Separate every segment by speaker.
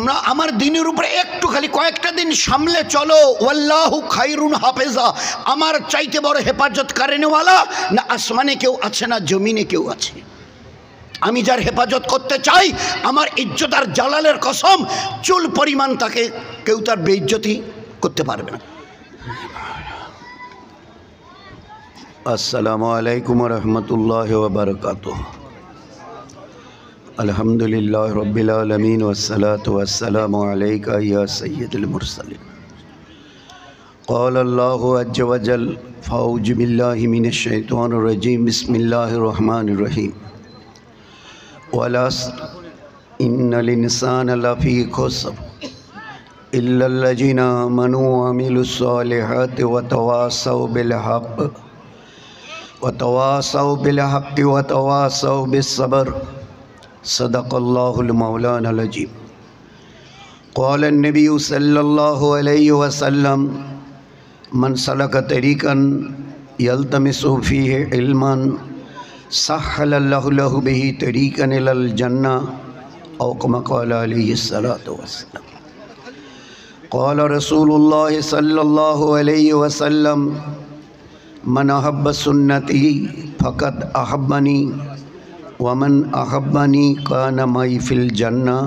Speaker 1: তোমরা আমার দিনের উপরে একটু খালি কয়েকটা দিন সামলে চলো। ওয়াল্লাহু খায়রুন হাফেজা, আমার চাইতে বড় হেফাজত কারেনেওয়ালা না আসমানে কেউ আছে না জমিনে কেউ আছে। আমি যার হেফাজত করতে চাই, আমার ইজ্জত আর জালালের কসম, চুল পরিমাণ তাকে কেউ তার বেইজ্জতি করতে পারবে না। আসসালামু আলাইকুম ওয়া রাহমাতুল্লাহি ওয়া বারাকাতুহু। আলহামদুলিল্লাহ রাব্বিল আলামিন ওয়াসসালাতু ওয়াসসালামু আলাইকা ইয়া সাইয়্যিদুল মুরসালিন। قال الله عز وجل فأعوذ بالله من الشيطان الرجيم بسم الله الرحمن الرحيم والعصر إن الإنسان لفي خسر إلا الذين آمنوا وعملوا الصالحات وتواصوا بالحق وتواصوا بالصبر صدق الله المولانا العظيم. قال النبي صلى الله عليه وسلم من سلك طريقا يلتمس فيه علما سهل الله له به طريقا إلى الجنة أو كما قال عليه الصلاة والسلام. قال رسول الله صلى الله عليه وسلم من أحب سنتي فقد أحبني ومن أحبني كان معي في الجنة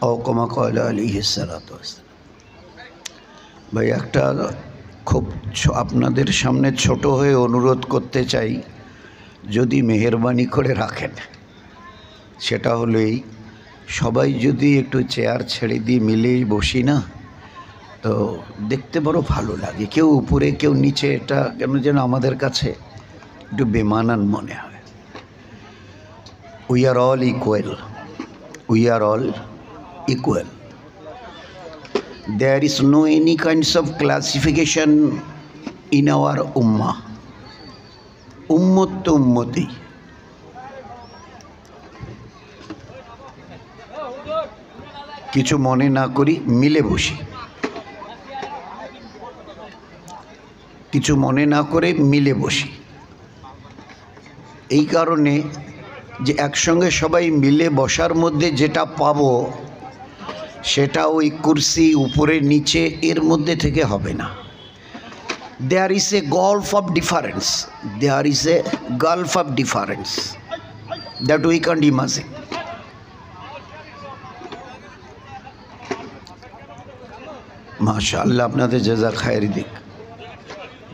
Speaker 1: أو كما قال عليه الصلاة والسلام. ভাই একটা খুব আপনাদের সামনে ছোট হয়ে অনুরোধ করতে চাই, যদি মেহেরবানি করে রাখেন। সেটা হলো এই, সবাই যদি একটু চেয়ার ছেড়ে দিয়ে মিলেই বসি না, তো দেখতে বড় ভালো লাগে। কেউ উপরে কেউ নিচে, এটা কেন যেন আমাদের কাছে একটু বেমানান মনে হয়। We are all equal. We are all equal. There is no any kinds of classification in our ummah. উম্মত তো উম্মতই। কিছু মনে না করি, মিলে বসি। কিছু মনে না করে মিলে বসি। এই কারণে যে একসঙ্গে সবাই মিলে বসার মধ্যে যেটা পাবো, সেটা ওই কুরসি উপরে নিচে এর মধ্যে থেকে হবে না। There is a gulf of difference. There is a gulf of difference that we can't imagine. মাশাআল্লাহ, আপনাদের জাযা খায়ের দিক,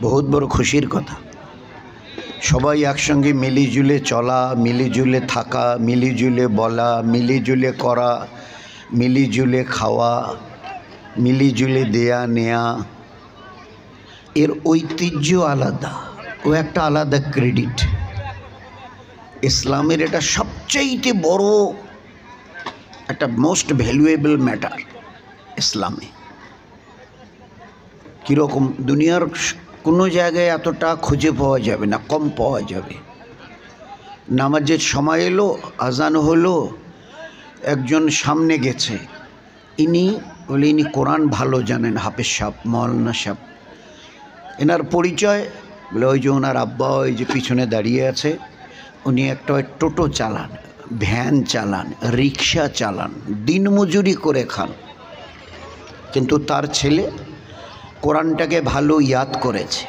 Speaker 1: বহুত বড় খুশির কথা। সবাই একসঙ্গে মিলিজুলে চলা, মিলিজুলে থাকা, মিলিজুলে বলা, মিলিজুলে করা, মিলিজুলে খাওয়া, মিলিজুলে দেয়া নেয়া, এর ঐতিহ্য আলাদা, ও একটা আলাদা ক্রেডিট। ইসলামের এটা সবচেয়ে বড় একটা মোস্ট ভ্যালুয়েবল ম্যাটার ইসলামে। কীরকম, দুনিয়ার কোনো জায়গায় এতটা খুঁজে পাওয়া যাবে না, কম পাওয়া যাবে। নামাজের সময় এলো, আজান হলো, একজন সামনে গেছে, ইনি বলে ইনি কোরআন ভালো জানেন, হাফেজ সাহেব, মৌলানা সাহেব। এনার পরিচয় বলে ওই যে ওনার আব্বা ওই যে পিছনে দাঁড়িয়ে আছে, উনি একটা টোটো চালান, ভ্যান চালান, রিক্সা চালান, দিনমজুরি করে খান, কিন্তু তার ছেলে কোরআনটাকে ভালো ইয়াদ করেছে।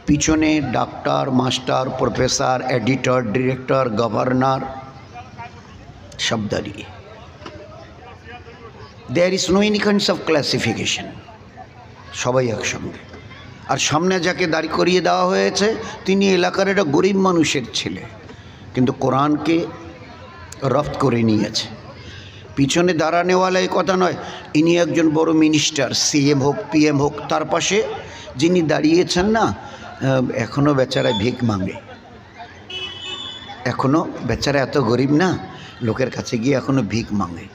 Speaker 1: পিছনে doctor, master, professor, editor, director, governor সব দাঁড়িয়ে। There is no any kinds of classification, সবাই একসঙ্গে। আর সামনে যাকে দাঁড় করিয়ে দেওয়া হয়েছে, তিনি এলাকার একটা গরিব মানুষের ছেলে, কিন্তু কোরআনকে রফত করে নিয়েছে। পিছনে দাঁড়ানেওয়ালা এই কথা নয়, ইনি একজন বড় মিনিস্টার, সিএম হোক, পিএম হোক। তার পাশে যিনি দাঁড়িয়েছেন না, এখনও বেচারা ভিক মাঙ্গে, এখনও বেচারা এত গরিব না, লোকের কাছে গিয়ে এখনও ভিক মাঙ্গে।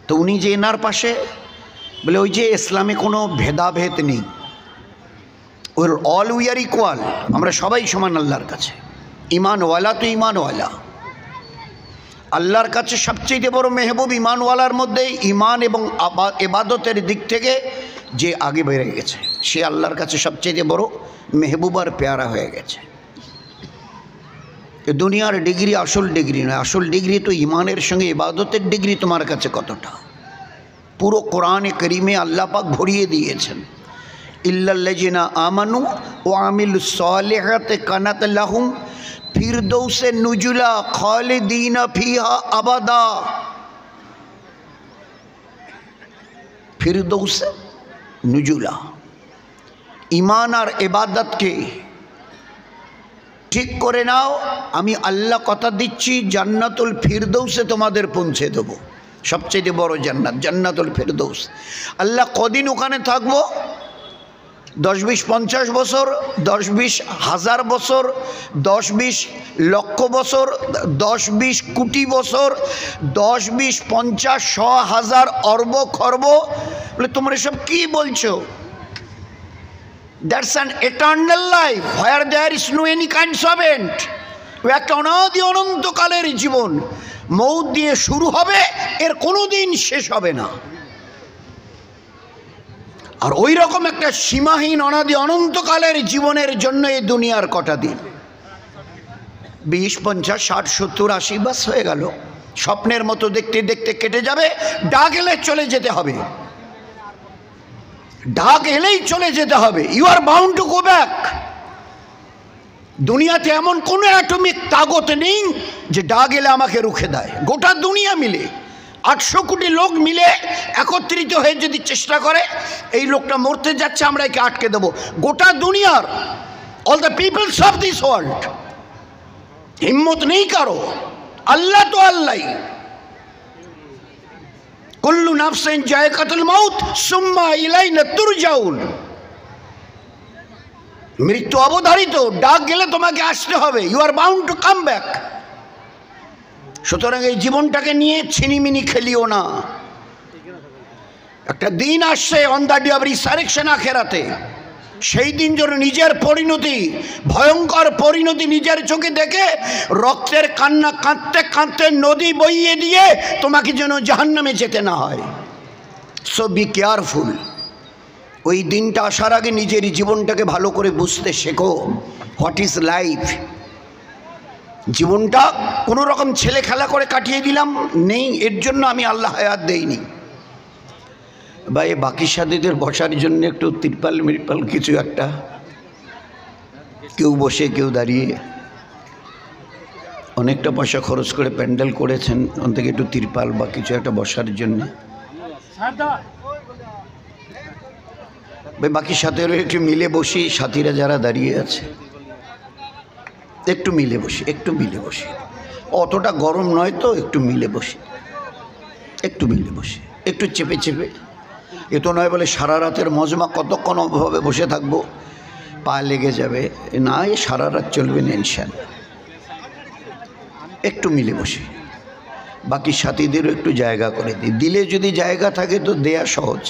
Speaker 1: তো উনি যে এনার পাশে, বলে ওই যে ইসলামে কোনো ভেদাভেদ নেই, ওর অল উই আর ইকুয়াল, আমরা সবাই সমান আল্লাহর কাছে। ইমানওয়ালা তো ইমানওয়ালা, আল্লাহর কাছে সবচেয়ে বড় মেহবুব ইমানওয়ালার মধ্যে। ইমান এবং ইবাদতের দিক থেকে যে আগে বেড়ে গেছে, সে আল্লাহর কাছে সবচেয়ে বড় মেহবুব আর পেয়ারা হয়ে গেছে। দুনিয়ার ডিগ্রি আসল ডিগ্রি নয়, আসল ডিগ্রি তো ইমানের সঙ্গে ইবাদতের ডিগ্রি তোমার কাছে কতটা। পুরো কোরআনে করিমে আল্লাহ পাক ভরিয়ে দিয়েছেন, ইল্লাল্লাযিনা আমানু ওয়া আমিলুস সালিহাতি কানাত লাহুম ফিরদৌসে নুজুলা খালিদিনা ফিহা আবাদা। ফিরদৌসে নুজুলা, ঈমান আর ইবাদতকে ঠিক করে নাও, আমি আল্লাহ কথা দিচ্ছি জান্নাতুল ফিরদৌসে তোমাদের পৌঁছে দেবো। সবচেয়ে বড় জান্নাত জান্নাতুল ফিরদৌস। আল্লাহ কদিন ওখানে থাকবো? 10-20 50 বছর, 10-20 হাজার বছর, 10-20 লক্ষ বছর, 10-20 কোটি বছর, 10-20 50 100 1000 অর্ব খর্ব? বলে তোমরা এসব কি বলছো? That's an eternal life where there is no any kinds of end. একটা অনাদি অনন্তকালের জীবন, মৌত দিয়ে শুরু হবে, এর কোনো দিন শেষ হবে না। আর ওই রকম একটা সীমাহীন অনাদি অনন্তকালের জীবনের জন্য এই দুনিয়ার কটা দিন? 20 50 60 70 80 বাস হয়ে গেল। স্বপ্নের মতো দেখতে দেখতে কেটে যাবে। ডাক এলে চলে যেতে হবে, ডাক এলেই চলে যেতে হবে। You are bound to go back. দুনিয়াতে এমন কোনো অ্যাটমিক তাগত নেই যে ডাক এলে আমাকে রুখে দেয়। গোটা দুনিয়া মিলে 800 কোটি লোক মিলে একত্রিত হয়ে যদি চেষ্টা করে এই লোকটা মরতে যাচ্ছে আমরা একে আটকে দেবো, গোটা দুনিয়ার all the peoples of this world, হিম্মত নেই কারো। আল্লাহ তো আল্লাহ, কুল্লু নাফসিন যায়কাতুল মাউত সুম্মা ইলাইনা তুরজাউন। মৃত্যু অবধারিত, ডাক গেলে তোমাকে আসতে হবে। You are bound to come back. সুতরাং এই জীবনটাকে নিয়ে ছিনিমিনি খেলিও না। একটা দিন আসছে on the day of resurrection আখেরাতে, সেই দিন যেন নিজের পরিণতি, ভয়ঙ্কর পরিণতি নিজের চোখে দেখে রক্তের কান্না কাঁদতে কাঁদতে নদী বইয়ে দিয়ে তোমাকে যেন জাহান্নামে যেতে না হয়। So be careful. ওই দিনটা আসার আগে নিজের জীবনটাকে ভালো করে বুঝতে শেখো। What is life? জীবনটা কোনো রকম ছেলে খেলা করে কাটিয়ে দিলাম নেই, এর জন্য আমি আল্লাহ হায়াত দেইনি। বা এই বাকি সাথীদের বসার জন্য একটু তিরপাল মিরপাল কিছু একটা, কেউ বসে কেউ দাঁড়িয়ে অনেকটা পয়সা খরচ করে প্যান্ডেল করেছেন, ওন থেকে একটু তিরপাল বা কিছু একটা বসার জন্য। বাকি সাথীরা একটু মিলে বসি, সাথীরা যারা দাঁড়িয়ে আছে একটু মিলে বসি, একটু মিলে বসি। অতটা গরম নয় তো, একটু মিলে বসি, একটু মিলে বসি, একটু চেপে চেপে। এ তো নয় বলে সারা রাতের মজমা কতক্ষণ অভাবে বসে থাকবো, পা লেগে যাবে না, এ সারা রাত চলবে না ইনশাআল্লাহ। একটু মিলে বসি, বাকি সাথীদেরও একটু জায়গা করে দিই। দিলে যদি জায়গা থাকে তো দেয়া সহজ,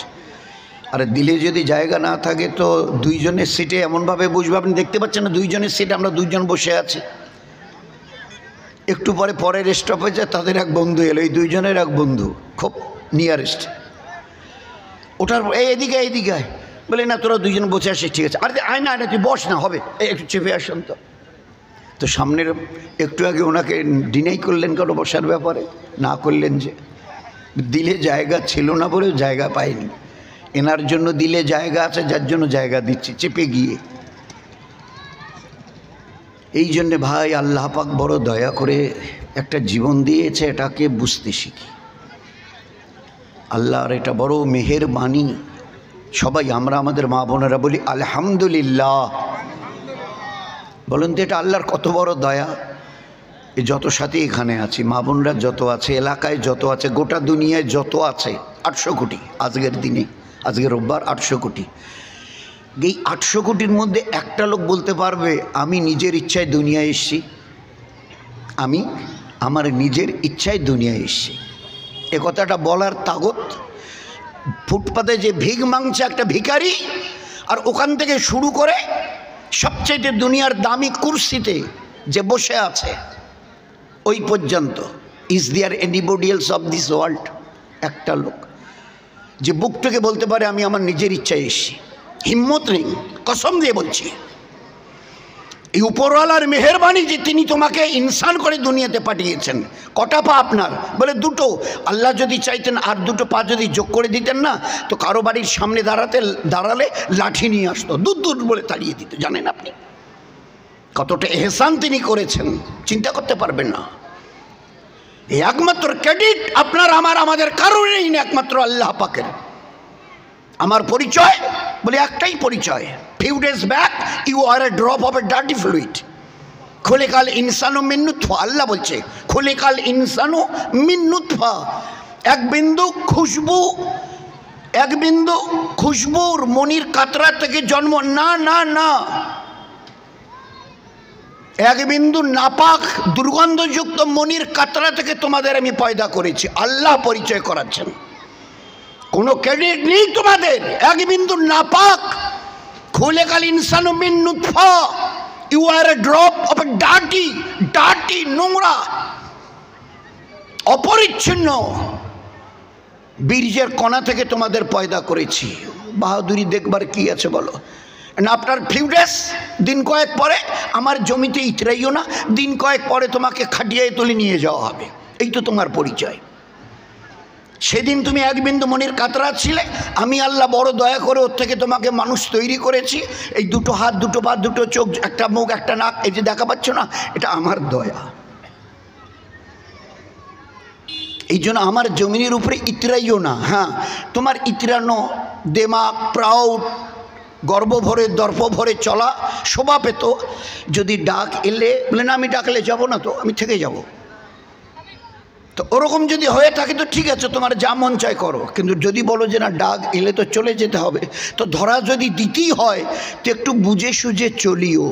Speaker 1: আর দিলে যদি জায়গা না থাকে তো দুইজনের সিটে এমনভাবে বসবে, আপনি দেখতে পাচ্ছেন না দুইজনের সিটে আমরা দুইজন বসে আছি। একটু পরে পরের স্টপেজে তাদের এক বন্ধু এলো, এই দুইজনের এক বন্ধু খুব নিয়ারেস্ট, ওটার এইদিকে এইদিকে আয় বলে, না তোরা দুইজন বসে আসিস, ঠিক আছে। আরে আয় না, তুই বস না, হবে একটু চেপে আসেন তো। তো সামনের একটু আগে ওনাকে ডিনাই করলেন কেন বসার ব্যাপারে? না করলেন যে দিলে জায়গা ছিল না বলে জায়গা পায়নি। এনার জন্য দিলে জায়গা আছে, যার জন্য জায়গা দিচ্ছি চেপে গিয়ে। এই জন্যে ভাই আল্লাহ পাক বড় দয়া করে একটা জীবন দিয়েছে, এটাকে বুঝতে শিখি। আল্লাহর এটা বড় মেহেরবানি। সবাই আমরা আমাদের মা বোনেরা বলি আলহামদুলিল্লাহ। বলেন তো এটা আল্লাহর কত বড় দয়া। এই যত সাথী এখানে আছি, মা বোনরা যত আছে, এলাকায় যত আছে, গোটা দুনিয়ায় যত আছে, 800 কোটি আজকের দিনে, আজকে রোববার 800 কোটি। এই 800 কোটির মধ্যে একটা লোক বলতে পারবে আমি নিজের ইচ্ছায় দুনিয়ায় এসেছি, আমি আমার নিজের ইচ্ছায় দুনিয়ায় এসেছি? এ কথাটা বলার তাগত ফুটপাতে যে ভিক মাংছে একটা ভিখারি, আর ওখান থেকে শুরু করে সবচেয়ে দুনিয়ার দামি কুরসিতে যে বসে আছে ওই পর্যন্ত, is there anybody else of this world? একটা লোক যে বুক থেকে বলতে পারে আমি আমার নিজের ইচ্ছায় এসেছি? হিম্মত নেই, কসম দিয়ে বলছি। এই উপরওয়ালার মেহেরবানি যে তিনি তোমাকে ইনসান করে দুনিয়াতে পাঠিয়েছেন। কটা পা আপনার? বলে দুটো। আল্লাহ যদি চাইতেন আর দুটো পা যদি যোগ করে দিতেন না, তো কারো বাড়ির সামনে দাঁড়ালে লাঠি নিয়ে আসতো, দূর দূর বলে তাড়িয়ে দিত। জানেন আপনি কতটা এহসান তিনি করেছেন, চিন্তা করতে পারবেন না। এই একমাত্র ক্রেডিট আপনার আমাদের কারণেই না, একমাত্র আল্লাহ পাকের। আমার পরিচয় বলে একটাই পরিচয়, few days back you are a drop of a dirty fluid, খুলিকাল ইনসানু মিন নুতফা। আল্লাহ বলছে খুলিকাল ইনসানু মিন নুতফা। এক বিন্দু খুশবুর মনির কাতরা থেকে জন্ম না, না না, এক বিন্দু নাপাক দুর্গন্ধযুক্ত মনির কাতরা থেকে তোমাদের আমি পয়দা করেছি। আল্লাহ পরিচয় করাচ্ছেন, কোনো ক্রেডিট নেই তোমাদের। এক বিন্দু নাপাক, খুলিকাল ইনসানু মিন নুতফা, you are a drop of a dirty নোংরা অপরিচ্ছন্ন বীর্যের কণা থেকে তোমাদের পয়দা করেছি। বাহাদুরি দেখবার কি আছে বলো? না আপনার ফিউ ডেজ, দিন কয়েক পরে আমার জমিতে ইতরাইও না, দিন কয়েক পরে তোমাকে খাটিয়ে তুলে নিয়ে যাওয়া হবে। এই তো তোমার পরিচয়। সেদিন তুমি এক বিন্দু মনির কাতরা ছিলে, আমি আল্লাহ বড় দয়া করে ওর থেকে তোমাকে মানুষ তৈরি করেছি। এই দুটো হাত, দুটো পা, দুটো চোখ, একটা মুখ, একটা নাক, এই যে দেখা পাচ্ছ না, এটা আমার দয়া। এই জন্য আমার জমিনের উপরে ইতরাইও না। হ্যাঁ, তোমার ইতরানো দেমাগ, প্রাউড, গর্ব ভরে দর্প ভরে চলা শোভা পেত যদি ডাক এলে বলে না আমি ডাকলে যাব না, তো আমি থেকে যাব। তো ওরকম যদি হয়ে থাকে তো ঠিক আছে, তোমার যা মন চায় করো। কিন্তু যদি বলো যে না ডাক এলে তো চলে যেতে হবে, তো ধরা যদি দিতেই হয় তো একটু বুঝে সুঝে চলিও।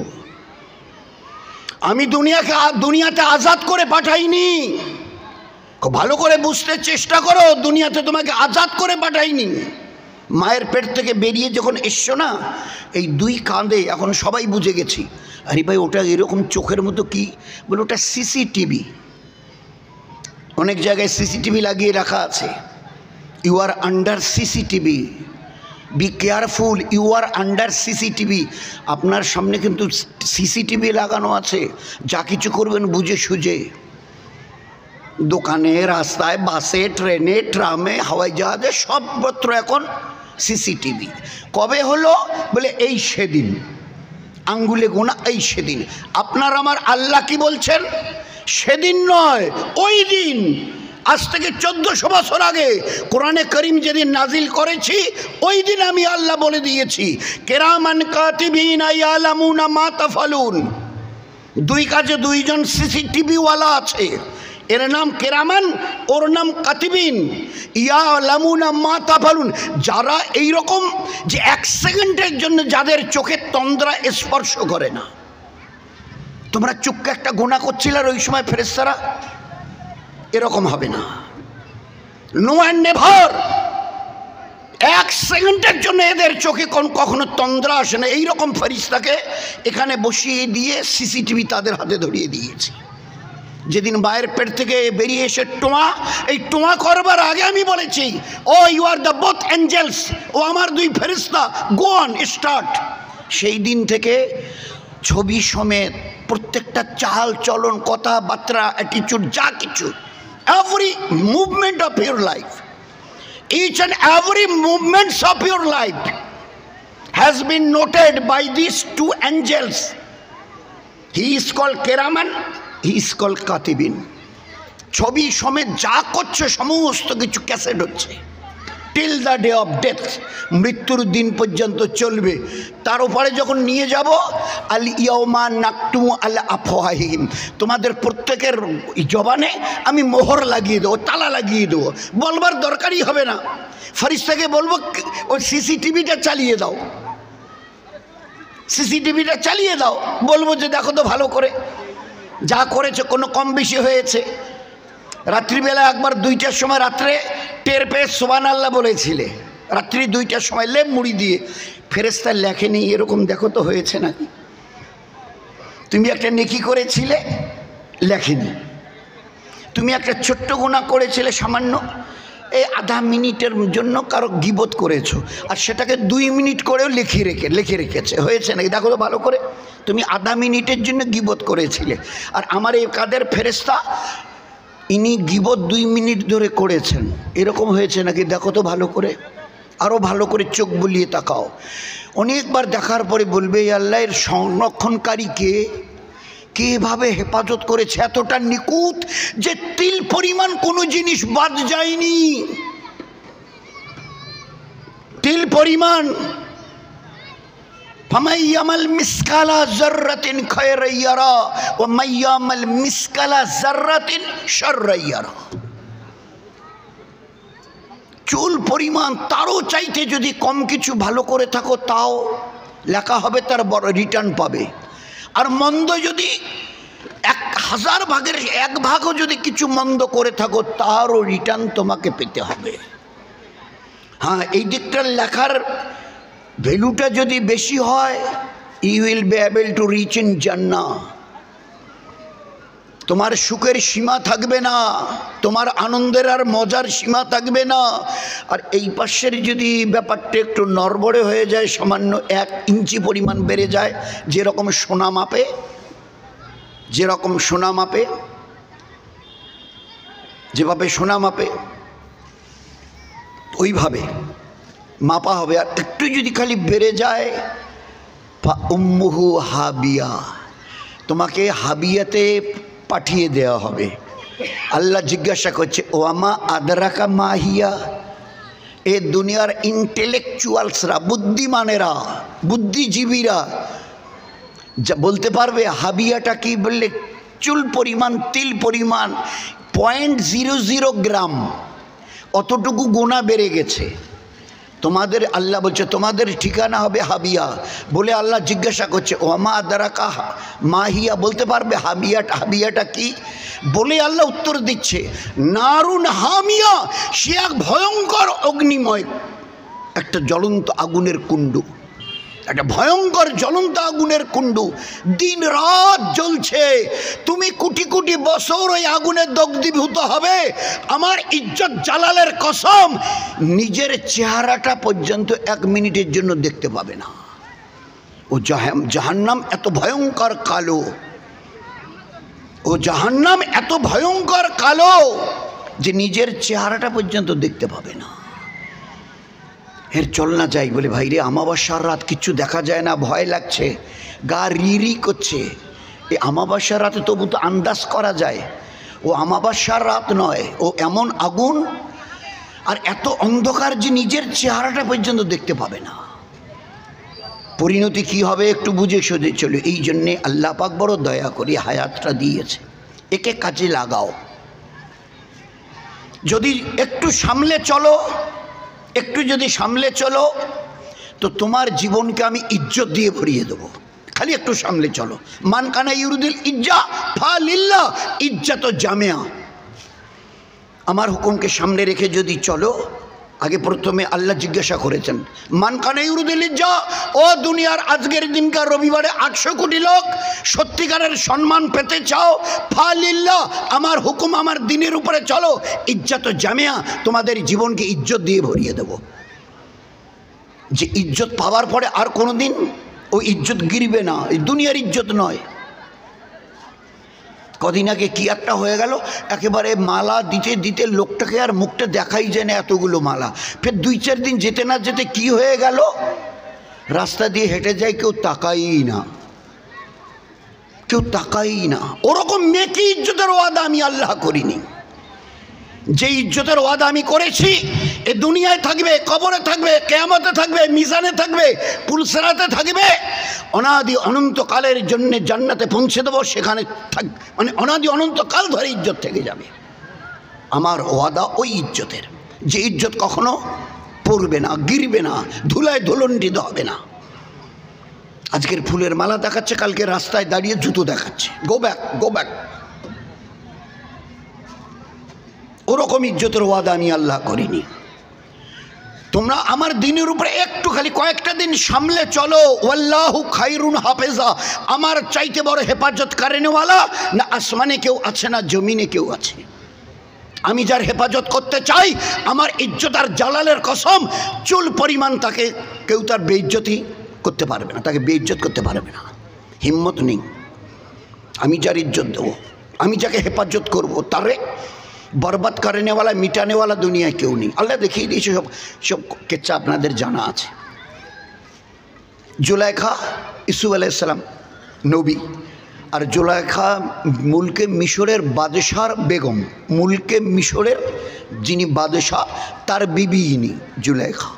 Speaker 1: আমি দুনিয়াতে আজাদ করে পাঠাইনি, খুব ভালো করে বুঝতে চেষ্টা করো। দুনিয়াতে তোমাকে আজাদ করে পাঠাইনি। মায়ের পেট থেকে বেরিয়ে যখন এসছো না, এই দুই কাঁধে এখন সবাই বুঝে গেছি। আরে ভাই ওটা এরকম চোখের মতো কি বলে, ওটা সিসিটিভি। অনেক জায়গায় সিসিটিভি লাগিয়ে রাখা আছে। You are under CCTV, be careful, you are under CCTV. আপনার সামনে কিন্তু সিসিটিভি লাগানো আছে, যা কিছু করবেন বুঝে সুঝে। দোকানে, রাস্তায়, বাসে, ট্রেনে, ট্রামে, হাওয়াই জাহাজে সর্বত্র এখন সিসিটিভি। কবে হলো বলে এই সেদিন, আঙ্গুলে গোনা এই সেদিন। আপনার আমার আল্লাহ কি বলছেন? সেদিন নয়, ওই দিন। আজ থেকে 1400 বছর আগে কোরআনে করিম যেদিন নাজিল করেছি, ওই দিন আমি আল্লাহ বলে দিয়েছি কেরামান কাতিবিনা ইয়ালামুনা মা তাফালুন। দুই কাজে দুইজন সিসিটিভিওয়ালা আছে, এর নাম কেরামান, ওর নাম কাতিবিন। ইয়ালামুনা মা তাফালুন, যারা এইরকম যে 1 সেকেন্ডের জন্য যাদের চোখের তন্দ্রা স্পর্শ করে না। তোমরা চুপকে একটা গুনাহ করছিলে আর ওই সময় ফেরেশতারা এরকম হবে না। No and never. 1 সেকেন্ডের জন্য এদের চোখে কখনো তন্দ্রা আসে না। এইরকম ফেরেশতাকে এখানে বসিয়ে দিয়ে সিসিটিভি তাদের হাতে ধরিয়ে দিয়েছি। যেদিন মায়ের পেট থেকে বেরিয়ে এসে এই টোয়া করবার আগে আমি বলেছি, ও you are the both angels, ও আমার দুই ফেরেশতা, গো অন স্টার্ট। সেই দিন থেকে ছবি সমেত প্রত্যেকটা চাল চলন, কথাবার্তা, অ্যাটিটিউড, যা কিছু, every movement of your life, each and every movements of your life has been noted by this 2 angels. He is called কেরামান, হি ইজ কল্ড কাতিবিন। ছবি সমেত যা করছে সমস্ত কিছু ক্যাসেট হচ্ছে till the day of death, মৃত্যুর দিন পর্যন্ত চলবে। তার উপরে যখন নিয়ে যাব, আল ইয়াউমা নাকতুমু আলা আফওয়াহিহিম, তোমাদের প্রত্যেকের জবানে আমি মোহর লাগিয়ে দেবো, তালা লাগিয়ে দেবো, বলবার দরকারই হবে না। ফেরেশতাকে বলবো ওই সিসিটিভিটা চালিয়ে দাও, সিসিটিভিটা চালিয়ে দাও। বলবো যে দেখো তো ভালো করে যা করেছে কোনো কম বেশি হয়েছে। রাত্রিবেলা একবার 2টার সময় রাত্রে টের পেয়ে সুবহানাল্লাহ বলেছিলে, রাত্রি 2টার সময় লেপ মুড়ি দিয়ে। ফেরেশতা লেখেনি এরকম, দেখো তো হয়েছে নাকি। তুমি একটা নেকি করেছিলে, লেখেনি। তুমি একটা ছোট্ট গুনাহ করেছিলে সামান্য, এই আধা মিনিটের জন্য কারো গীবত করেছো আর সেটাকে 2 মিনিট করেও লিখে রেখেছে, হয়েছে নাকি দেখো তো ভালো করে। তুমি আধা মিনিটের জন্য গীবত করেছিলে, আর আমার এই কাদের ফেরেশতা ইনি গীবত 2 মিনিট ধরে করেছেন, এরকম হয়েছে নাকি দেখো তো ভালো করে। আরও ভালো করে চোখ বুলিয়ে তাকাও, অনেকবার দেখার পরে বলবে আল্লাহ এর সংরক্ষণকারীকে কিভাবে হেফাজত করেছে, এতটা নিখুঁত যে তিল পরিমাণ কোনো জিনিস বাদ যায়নি, তিল পরিমাণ। ফামাইয়ামাল মিসকালা যাররাতিন খায়রান ইয়ারা ওয়া মাইয়ামাল মিসকালা যাররাতিন শাররান ইয়ারা। চুল পরিমাণ তারও চাইতে যদি কম কিছু ভালো করে থাকো তাও লেখা হবে, তার বড় রিটার্ন পাবে। আর মন্দ যদি 1000 ভাগের 1 ভাগও যদি কিছু মন্দ করে থাকো তারও রিটার্ন তোমাকে পেতে হবে। হ্যাঁ, এই দিকটার লেখার ভ্যালুটা যদি বেশি হয়, you will be able to reach in জান্নাহ। তোমার সুখের সীমা থাকবে না, তোমার আনন্দের আর মজার সীমা থাকবে না। আর এই পাশের যদি ব্যাপারটা একটু নড়বড়ে হয়ে যায়, সামান্য 1 ইঞ্চি পরিমাণ বেড়ে যায়, যেরকম সোনা মাপে, যেরকম সোনা মাপে, যেভাবে সোনা মাপে ওইভাবে মাপা হবে। আর একটু যদি খালি বেড়ে যায়, উম্মুহু হাবিয়া, তোমাকে হাবিয়াতে পাঠিয়ে দেওয়া হবে। আল্লাহ জিজ্ঞাসা করছে ওয়ামা আদরাকা মাহিয়া। এ দুনিয়ার ইন্টেলেকচুয়ালসরা, বুদ্ধিমানেরা, বুদ্ধিজীবীরা যা বলতে পারবে হাবিয়াটা কি, বললে চুল পরিমাণ, তিল পরিমাণ 0.00 গ্রাম, অতটুকু গোনা বেড়ে গেছে। তোমাদের আল্লাহ বলছে তোমাদের ঠিকানা হবে হাবিয়া। বলে আল্লাহ জিজ্ঞাসা করছে ওয়ামা আদরাকা মাহিয়া, বলতে পারবে হাবিয়াটা কি? বলে আল্লাহ উত্তর দিচ্ছে নারুন হামিয়া, সে এক ভয়ঙ্কর অগ্নিময়, একটা জ্বলন্ত আগুনের কুণ্ডু, একটা ভয়ঙ্কর জ্বলন্ত আগুনের কুণ্ডু, দিন রাত জ্বলছে। তুমি কোটি কোটি বছর ওই আগুনে দগ্ধীভূত হবে। আমার ইজ্জত জালালের কসম, নিজের চেহারাটা পর্যন্ত 1 মিনিটের জন্য দেখতে পাবে না। ও জাহান্নাম এত ভয়ঙ্কর কালো, ও জাহান্নাম এত ভয়ঙ্কর কালো যে নিজের চেহারাটা পর্যন্ত দেখতে পাবে না। এর চল না যাই বলে ভাই রে, আমাবস্যার রাত কিচ্ছু দেখা যায় না, ভয় লাগছে, গা রি করছে। এই আমাবস্যার রাতে তবু তো আন্দাজ করা যায়, ও আমাবস্যার রাত নয়, ও এমন আগুন আর এত অন্ধকার যে নিজের চেহারাটা পর্যন্ত দেখতে পাবে না। পরিণতি কি হবে একটু বুঝে সোজে চলো। এই জন্যে আল্লাহ পাক বড় দয়া করে হায়াতটা দিয়েছে, একে কাজে লাগাও। যদি একটু সামলে চলো, একটু যদি সামলে চলো তো তোমার জীবনকে আমি ইজ্জত দিয়ে ভরিয়ে দেবো। খালি একটু সামলে চলো। মান কানা ইউরিদুল ইজ্জা ফালিল্লাহ, ইজ্জত জামিয়া। আমার হুকুমকে সামনে রেখে যদি চলো, আগে প্রথমে আল্লাহ জিজ্ঞাসা করেছেন মান কানা ইউরিদুল ইজ্জা, ও দুনিয়ার আজকের দিনকার রবিবারে 800 কোটি লোক সত্যিকারের সম্মান পেতে চাও, ফালিল্লাহ, আমার হুকুম আমার দিনের উপরে চলো, ইজ্জত জামিয়া, তোমাদের জীবনকে ইজ্জত দিয়ে ভরিয়ে দেব। যে ইজ্জত পাওয়ার পরে আর কোনো দিন ওই ইজ্জত গিরবে না, এই দুনিয়ার ইজ্জত নয়। কদিন আগে কি একটা হয়ে গেল, একেবারে মালা দিতে দিতে লোকটাকে আর মুখটা দেখাই যায় না, এতগুলো মালা। ফের 2-4 দিন যেতে না যেতে কি হয়ে গেল, রাস্তা দিয়ে হেঁটে যায়, কেউ তাকাই না, কেউ তাকাই না। ওরকম মেকি ইজ্জতের ওয়াদা আমি আল্লাহ করিনি। যে ইজ্জতের ওয়াদা আমি করেছি এ দুনিয়ায় থাকবে, কবরে থাকবে, কিয়ামতে থাকবে, মিজানে থাকবে, পুলসিরাতে থাকবে, অনাদি অনন্তকালের জন্য জান্নাতে পৌঁছে দেবো। সেখানে মানে অনাদি অনন্তকাল ধরে ইজ্জত থেকে যাবে। আমার ওয়াদা ওই ইজ্জতের, যে ইজ্জত কখনো পড়বে না, গিরবে না, ধুলায় ধুলণ্ডিত হবে না। আজকের ফুলের মালা দেখাচ্ছে, কালকে রাস্তায় দাঁড়িয়ে জুতো দেখাচ্ছে, গো ব্যাক, গো ব্যাক। ওরকম ইজ্জতের ওয়াদা আমি আল্লাহ করিনি। তোমরা আমার দিনের উপরে একটু খালি কয়েকটা দিন সামলে চলো। ওয়াল্লাহু খায়রুন হাফেজা, আমার চাইতে বড় হেফাজত কারেনেওয়ালা না আসমানে কেউ আছে না জমিনে কেউ আছে। আমি যার হেফাজত করতে চাই, আমার ইজ্জত আর জালালের কসম, চুল পরিমাণ তাকে কেউ তার বেইজ্জতি করতে পারবে না, তাকে বেইজ্জত করতে পারবে না, হিম্মত নেই। আমি যার ইজ্জত দেবো, আমি যাকে হেফাজত করবো, তারে বরবাদ করেনেওয়ালা মিটানেওয়ালা দুনিয়ায় কেউ নেই। আল্লাহ দেখিয়ে দিয়েছে, সব সব কেচ্ছা আপনাদের জানা আছে। জুলাইখা ইউসুফ আলাইহিস সালাম নবী, আর জুলাইখা মুলকে মিশরের বাদশার বেগম, মুলকে মিশরের যিনি বাদশাহ তার বিবি ইনি জুলাইখা।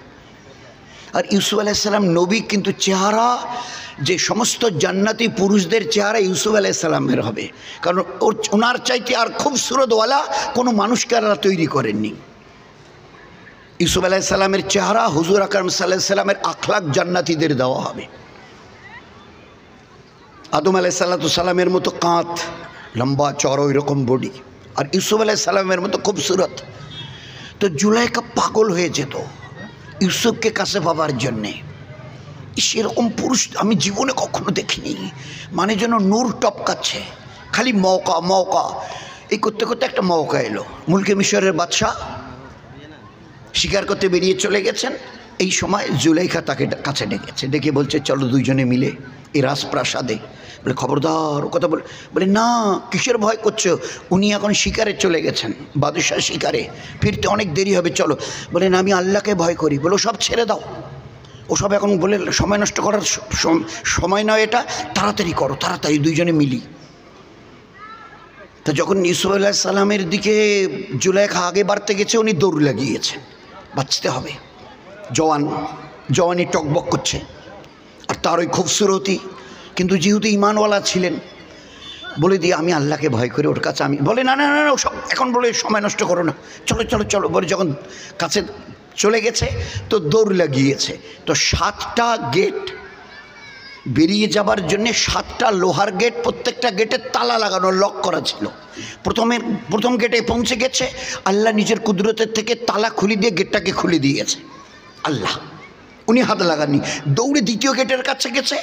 Speaker 1: আর ইউসুফ আলাইহিস সালাম নবী, কিন্তু চেহারা যে সমস্ত জান্নাতি পুরুষদের চেহারা ইউসুফ আলাইহিস সালামের হবে, কারণ ওনার চাইতে আর খুব সুরতওয়ালা কোনো মানুষকে আল্লাহ তৈরি করেননি। ইউসুফ আলাইহিস সালামের চেহারা হুজুর আকরাম সাল্লাল্লাহু আলাইহি সাল্লামের আখলাক জান্নাতীদের দেওয়া হবে। আদম আলাইহিস সালামের মতো কাঁধ, লম্বা চড়ো এরকম বডি, আর ইউসুফ আলাইহিস সালামের মতো খুবসুরত। তো জুলাইখা পাগল হয়ে যেত ইউসুফকে কাছে পাবার জন্যে। সেরকম পুরুষ আমি জীবনে কখনো দেখিনি, মানে যেন নূর টপকাচ্ছে, খালি মৌকা মৌকা। এই করতে করতে একটা মৌকা এলো, মুলকে মিশরের বাদশাহ শিকার করতে বেরিয়ে চলে গেছেন। এই সময় জুলাইখা তাকে কাছে ডেকেছে, ডেকে বলছে চলো দুইজনে মিলে এই রাজপ্রাসাদে। বলে খবরদার, ও কথা বলে না, কিসের ভয় করছো, উনি এখন শিকারে চলে গেছেন, বাদশাহ শিকারে, ফিরতে অনেক দেরি হবে, চলো। বলে না, আমি আল্লাহকে ভয় করি। বলে সব ছেড়ে দাও, ওসব এখন বলে সময় নষ্ট করার সময় নয়, এটা তাড়াতাড়ি করো, তাড়াতাড়ি দুইজনে মিলি। তা যখন ইউসুফ আলাইহিস সালামের দিকে জুলাইখা আগে বাড়তে গেছে, উনি দৌড় লাগিয়েছেন, বাঁচতে হবে। জওয়ানি টকবক করছে, আর তার ওই খুবসুরতি, কিন্তু যেহেতু ইমানওয়ালা ছিলেন, বলে দিয়ে আমি আল্লাহকে ভয় করি, ওর কাছে আমি। বলে না না না, সব এখন বলে সময় নষ্ট করো না, চলো চলো চলো। বলে যখন কাছে চলে গেছে তো দৌড় লাগিয়েছে। তো 7টা গেট, বেরিয়ে যাবার জন্যে 7টা লোহার গেট, প্রত্যেকটা গেটে তালা লাগানো, লক করা ছিল। প্রথম গেটে পৌঁছে গেছে, আল্লাহ নিজের কুদরতের থেকে তালা খুলে দিয়ে গেটটাকে খুলে দিয়েছে। আল্লাহ, উনি হাত লাগাননি, দৌড়ে দ্বিতীয় গেটের কাছে গেছে,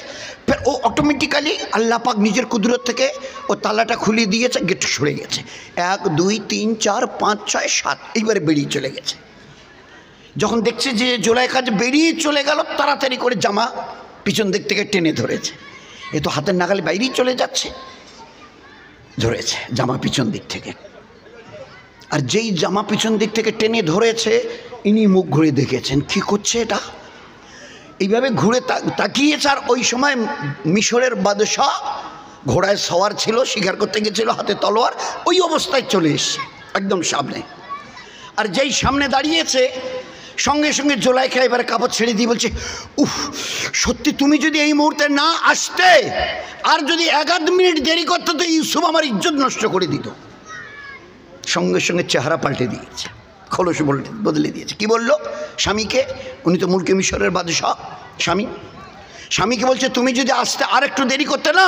Speaker 1: ফের ও অটোমেটিক্যালি আল্লাহ পাক নিজের কুদরত থেকে ও তালাটা খুলে দিয়েছে, গেট সরে গেছে। 1 2 3 4 5 6 7, এইবারে বেরিয়ে চলে গেছে। যখন দেখছে যে জুলাইখা বেরিয়ে চলে গেল, তাড়াতাড়ি করে জামা পিছন দিক থেকে টেনে ধরেছে। এ তো হাতের নাগালে বাইরেই চলে যাচ্ছে, ধরেছে জামা পিছন দিক থেকে। আর যেই জামা পিছন দিক থেকে টেনে ধরেছে, ইনি মুখ ঘুরে দেখেছেন কি করছে এটা, এইভাবে ঘুরে তাকিয়েছে। আর ওই সময় মিশরের বাদশাহ ঘোড়ায় সওয়ার ছিল, শিকার করতে গেছিল, হাতে তলোয়ার, ওই অবস্থায় চলে এসছে একদম সামনে। আর যেই সামনে দাঁড়িয়েছে, সঙ্গে সঙ্গে জুলাইখা এবারে কাপড় ছেড়ে দিয়ে বলছে, উফ, সত্যি তুমি যদি এই মুহূর্তে না আসতে, আর যদি 1 মিনিট দেরি করতে, তো ইউসুফ আমার ইজ্জত নষ্ট করে দিত। সঙ্গে সঙ্গে চেহারা পাল্টে দিয়েছে, খোলস বদলে দিয়েছে। কি বললো স্বামীকে? উনি তো মুলকে মিশরের বাদশাহ। স্বামীকে বলছে, তুমি যদি আসতে আর একটু দেরি করতে না,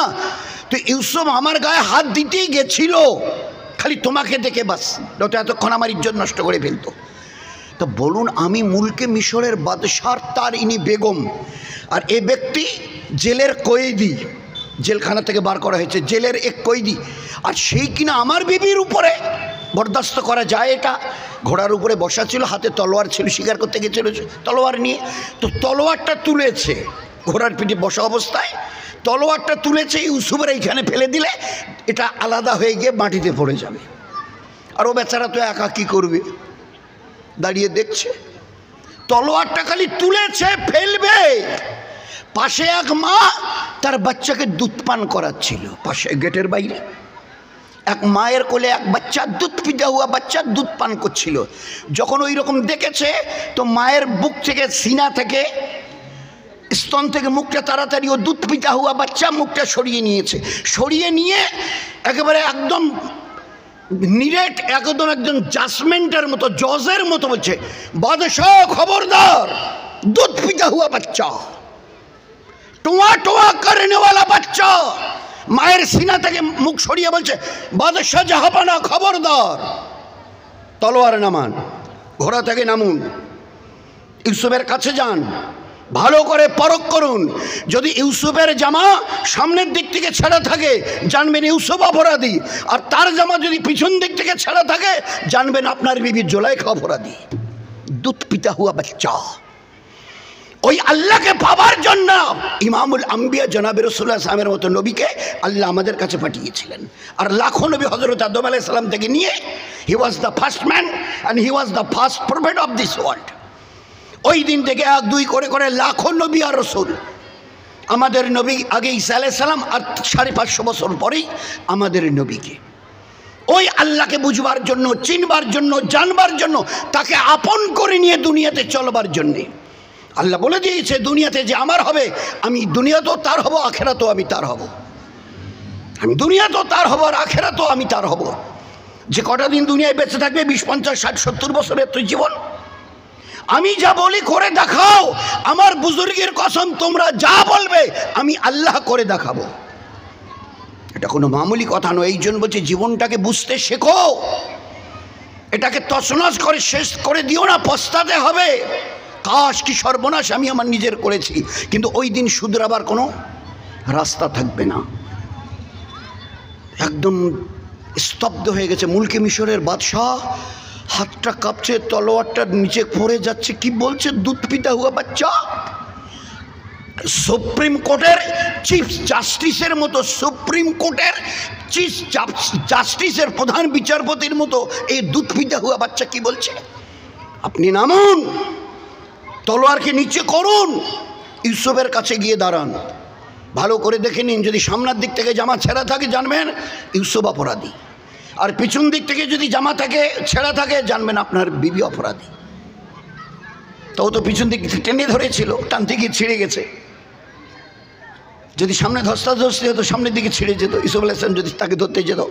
Speaker 1: তো ইউসুফ আমার গায়ে হাত দিতেই গেছিল, খালি তোমাকে দেখে বাস, নয়তো এতক্ষণ আমার ইজ্জত নষ্ট করে ফেলতো। তো বলুন, আমি মুলকে মিশরের বাদশার, তার ইনি বেগম, আর এ ব্যক্তি জেলের কয়েদি, জেলখানা থেকে বার করা হয়েছে, জেলের এক কয়েদি, আর সেই কিনা আমার বিবির উপরে বরদাস্ত করা যায় এটা? ঘোড়ার উপরে বসা ছিল, হাতে তলোয়ার ছিল, শিকার করতে গেছিল তলোয়ার নিয়ে, তো তলোয়ারটা তুলেছে, ঘোড়ার পিঠে বসা অবস্থায় তলোয়ারটা তুলেছে, ইউসুফের এইখানে ফেলে দিলে এটা আলাদা হয়ে গিয়ে মাটিতে পড়ে যাবে। আর ও বেচারা তো একা কী করবে, দাঁড়িয়ে দেখছে। তলোয়ারটা খালি তুলেছে, ফেলবে, পাশে এক মা তার বাচ্চাকে দুধ পান করাচ্ছিল, পাশে গেটের বাইরে এক মায়ের কোলে এক বাচ্চা, দুধ পিতা হুয়া বাচ্চা দুধ পান করছিল। যখন ওই রকম দেখেছে, তো মায়ের বুক থেকে, সিনা থেকে, স্তন থেকে মুখটা তাড়াতাড়ি, ও দুধ পিতা হুয়া বাচ্চা মুখটা সরিয়ে নিয়েছে, সরিয়ে নিয়ে একেবারে একদম নিরেট, একজন জাজমেন্টের মতো, জজের মতো বলছে, বাদশাহ খবরদার, দুধ পিতা হুয়া বাচ্চা, টোয়া টোয়া করেনেওয়ালা বাচ্চা। মায়ের সিনা থেকে মুখ সরিয়ে বলছে, বাদশাহ জাহাপানা খবরদার, তলোয়ার নামান, ঘোড়া থেকে নামুন, ইউসুফের কাছে যান, ভালো করে পরখ করুন। যদি ইউসুফের জামা সামনের দিক থেকে ছেঁড়া থাকে জানবেন ইউসুফ অপরাধী, আর তার জামা যদি পিছন দিক থেকে ছেঁড়া থাকে জানবেন আপনার বিবি জুলাইখা অপরাধী। দুধ পিতা হুয়া বাচ্চা। ওই আল্লাহকে পাওয়ার জন্য ইমামুল আম্বিয়া জনাবে রাসূলুল্লাহ সাল্লাল্লাহু আলাইহি ওয়াসাল্লামের মতো নবীকে আল্লাহ আমাদের কাছে পাঠিয়েছিলেন। আর লাখো নবী হযরত আদম আলাইহিস সালাম থেকে নিয়ে he was the first man and he was the first prophet of this world. ওই দিন থেকে এক দুই করে করে লাখো নবী আর রসুল। আমাদের নবী আগে ঈসা আলাইহিস সালাম, আর 550 বছর পরেই আমাদের নবীকে ওই আল্লাহকে বুঝবার জন্য, চিনবার জন্য, জানবার জন্য, তাকে আপন করে নিয়ে দুনিয়াতে চলবার জন্যে আল্লাহ বলে দিয়েছে দুনিয়াতে যে আমার হবে, আমি দুনিয়াতেও তার হব, আখেরাতেও আমি তার হব। আমি দুনিয়াতেও তার হব আর আখেরাতেও আমি তার হব। যে কটা দিন দুনিয়ায় বেঁচে থাকবে, 20, 50, 60, 70 বছরের তো জীবন, আমি যা বলি করে দেখাও। আমার বুজুর্গের কসম, তোমরা যা বলবে আমি আল্লাহ করে দেখাবো। এটা কোনো মামুলি কথা নয়। এই জন্য বলছে জীবনটাকে বুঝতে শেখো, এটাকে তছনছ করে শেষ করে দিও না, পস্তাতে হবে। কাশ কি সর্বনাশ আমি আমার নিজের করেছি, কিন্তু ওই দিন শুধরাবার কোনো রাস্তা থাকবে না। একদম স্তব্ধ হয়ে গেছে। মুলকে মিশরের বাদশাহ, হাতটা কাঁপছে, তলোয়ারটা নিচে পড়ে যাচ্ছে। কি বলছে? দুধ পিতা হুয়া বাচ্চা। সুপ্রিম কোর্টের চিফ জাস্টিসের মতো, সুপ্রিম কোর্টের চিফ জাস্টিসের প্রধান বিচারপতির মতো এই দুধ পিতা হুয়া বাচ্চা কি বলছে? আপনি নামুন, তলোয়ারকে নিচে করুন, ইউসুফের কাছে গিয়ে দাঁড়ান। ভালো করে দেখে নিন, যদি সামনের দিক থেকে জামা ছেঁড়া থাকে জানবেন ইউসুফ অপরাধী, আর পিছন দিক থেকে যদি জামা থাকে ছেঁড়া থাকে জানবেন আপনার বিবি অপরাধী। তো পিছন দিক টেনে ধরেছিল, টানতে গিয়ে ছিঁড়ে গেছে। যদি সামনে ধস্তাধস্তি হতো সামনের দিকে ছিঁড়ে যেত। ইউসুফ আলাইহিস সালাম যদি তাকে ধরতে যেত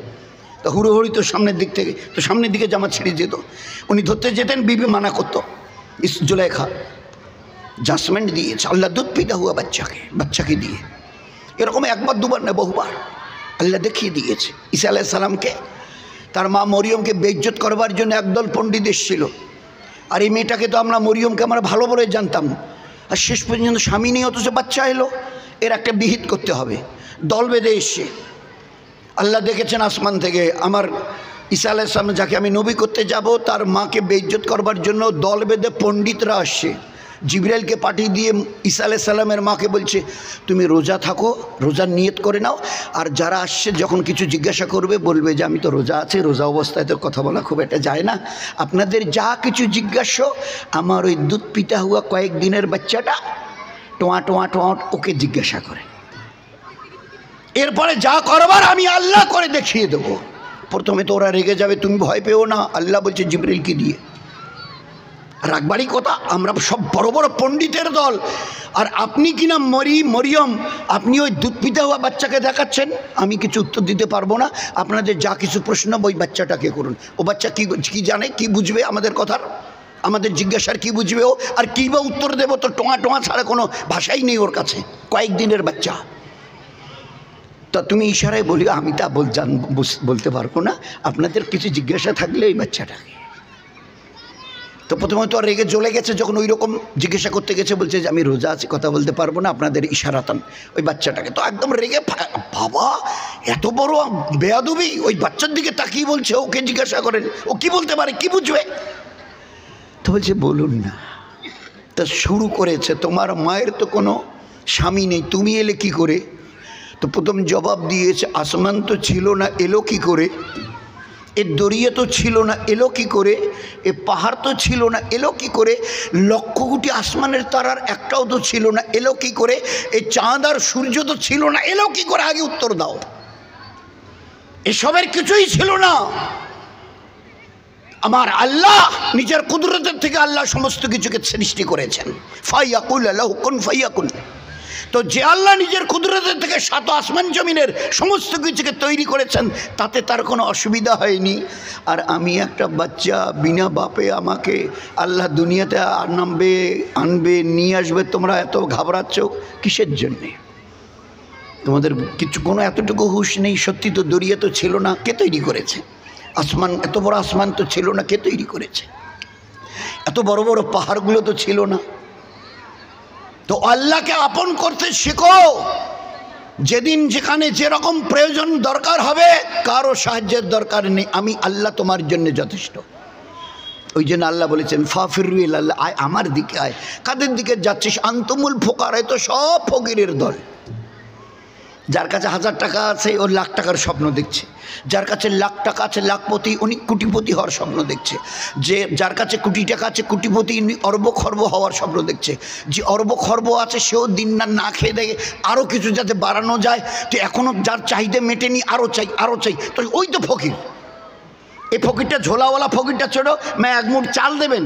Speaker 1: তো হুড়োহুড়ি তো সামনের দিক থেকে, তো সামনের দিকে জামা ছিঁড়ে যেত। উনি ধরতে যেতেন, বিবি মানা করতো। জুলাইখা জাজমেন্ট দিয়েছে আল্লাহ দুধ পিতা হুয়া বাচ্চাকে দিয়ে। এরকম একবার দুবার না, বহুবার আল্লাহ দেখিয়ে দিয়েছে। ঈসা আলাইহিস সালামকে তার মা মরিয়মকে বেইজ্জত করবার জন্য একদল পণ্ডিত এসেছিল। আর এই মেয়েটাকে তো আমরা মরিয়মকে আমরা ভালো বলে জানতাম, আর শেষ পর্যন্ত স্বামী নেই অথচ বাচ্চা এলো। এর একটা বিহিত করতে হবে। দল বেঁধে এসছে। আল্লাহ দেখেছেন আসমান থেকে আমার ঈসা আলাইহিস সালাম যাকে আমি নবী করতে যাব তার মাকে বেইজ্জত করবার জন্য দল বেঁধে পণ্ডিতরা আসছে। জিবরাইলকে পাঠিয়ে দিয়ে ঈসা আলাইহিস সালামের মাকে বলছে তুমি রোজা থাকো, রোজার নিয়ত করে নাও, আর যারা আসছে যখন কিছু জিজ্ঞাসা করবে বলবে যে আমি তো রোজা আছি, রোজা অবস্থায় তো কথা বলা খুব একটা যায় না, আপনাদের যা কিছু জিজ্ঞাসা আমার ওই দুধ পিতা হুয়া কয়েকদিনের বাচ্চাটা টোয়া টোয়া টোয়া ওকে জিজ্ঞাসা করে, এরপরে যা করবার আমি আল্লাহ করে দেখিয়ে দেবো। প্রথমে তো ওরা রেগে যাবে, তুমি ভয় পেও না, আল্লাহ বলছে জিবরাইলকে দিয়ে। রাগবাড়ি কথা, আমরা সব বড় বড় পণ্ডিতের দল, আর আপনি কিনা মরিয়ম আপনি ওই দুধ পিতা হওয়া বাচ্চাকে দেখাচ্ছেন। আমি কিছু উত্তর দিতে পারবো না, আপনাদের যা কিছু প্রশ্ন ওই বাচ্চাটাকে করুন। ও বাচ্চা কি জানে, কি বুঝবে আমাদের কথার, আমাদের জিজ্ঞাসার কি বুঝবে ও, আর কী বা উত্তর দেবো? তো টোঁয়া টোঁয়া ছাড়া কোনো ভাষাই নেই ওর কাছে, কয়েকদিনের বাচ্চা। তা তুমি ইশারায় বলি, আমি তা বলতে পারবো না, আপনাদের কিছু জিজ্ঞাসা থাকলে ওই বাচ্চাটাকে। তো প্রথমে তো আর রেগে জ্বলে গেছে, যখন ওই রকম জিজ্ঞাসা করতে গেছে বলছে যে আমি রোজা আছি, কথা বলতে পারবো না, আপনাদের ইশারাতান ওই বাচ্চাটাকে। তো একদম রেগে, বাবা এত বড় বেয়াদবি, ওই বাচ্চার দিকে তাকিয়ে বলছে ওকে জিজ্ঞাসা করেন, ও কি বলতে পারে, কি বুঝবে? তো বলছে বলুন না। তা শুরু করেছে, তোমার মায়ের তো কোনো স্বামী নেই, তুমি এলে কি করে? তো প্রথম জবাব দিয়েছে আসমান তো ছিল না, এলো কি করে? এ দরিয়া তো ছিল না, এলো কি করে? এ পাহাড় তো ছিল না, এলো কি করে? লক্ষ কোটি আসমানের তারার একটাও তো ছিল না, এলো কি করে? এ চাঁদ আর সূর্য তো ছিল না, এলো কি করে? আগে উত্তর দাও। এসবের কিছুই ছিল না। আমার আল্লাহ নিজের কুদরতের থেকে আল্লাহ সমস্ত কিছুকে সৃষ্টি করেছেন। ফাইয়াকুল লাহু কুন ফাইয়াকুন। তো যে আল্লাহ নিজের কুদরতের থেকে সাত আসমান জমিনের সমস্ত কিছুকে তৈরি করেছেন, তাতে তার কোনো অসুবিধা হয়নি। আর আমি একটা বাচ্চা, বিনা বাপে আমাকে আল্লাহ দুনিয়াতে আনবে, নিয়ে আসবে, তোমরা এত ঘাবড়াচ্ছ কিসের জন্যে? তোমাদের কিছু কোনো এতটুকু হুঁশ নেই? সত্যি তো দরিয়া তো ছিল না, কে তৈরি করেছে? আসমান, এত বড় আসমান তো ছিল না, কে তৈরি করেছে? এত বড় বড় পাহাড়গুলো তো ছিল না, তো আল্লাহকে আপন করতে শেখো। যেদিন যেখানে যেরকম প্রয়োজন দরকার হবে, কারো সাহায্যের দরকার নেই, আমি আল্লাহ তোমার জন্য যথেষ্ট। ওই জন্য আল্লাহ বলেছেন ফাফিরু ইলাল্লাহ, আয় আমার দিকে আয়। কাদের দিকে যাচ্ছিস? আনতুমুল ফুকারা, তো সব ফকিরের দল। যার কাছে 1000 টাকা আছে ও লাখ টাকার স্বপ্ন দেখছে, যার কাছে লাখ টাকা আছে লাখপতি, উনি কোটিপতি হওয়ার স্বপ্ন দেখছে, যে যার কাছে কোটি টাকা আছে কোটিপতি, উনি অর্ব খর্ব হওয়ার স্বপ্ন দেখছে, যে অর্ব খর্ব আছে সেও দিন না খেয়ে দেয় আরও কিছু যাতে বাড়ানো যায়। তো এখনও যার চাহিদা মেটেনি, আরও চাই আরও চাই, তো ওই তো ফকির। এই ফকিরটা ঝোলাওয়ালা ফকিরটা ছোট, এক মুঠ চাল দেবেন,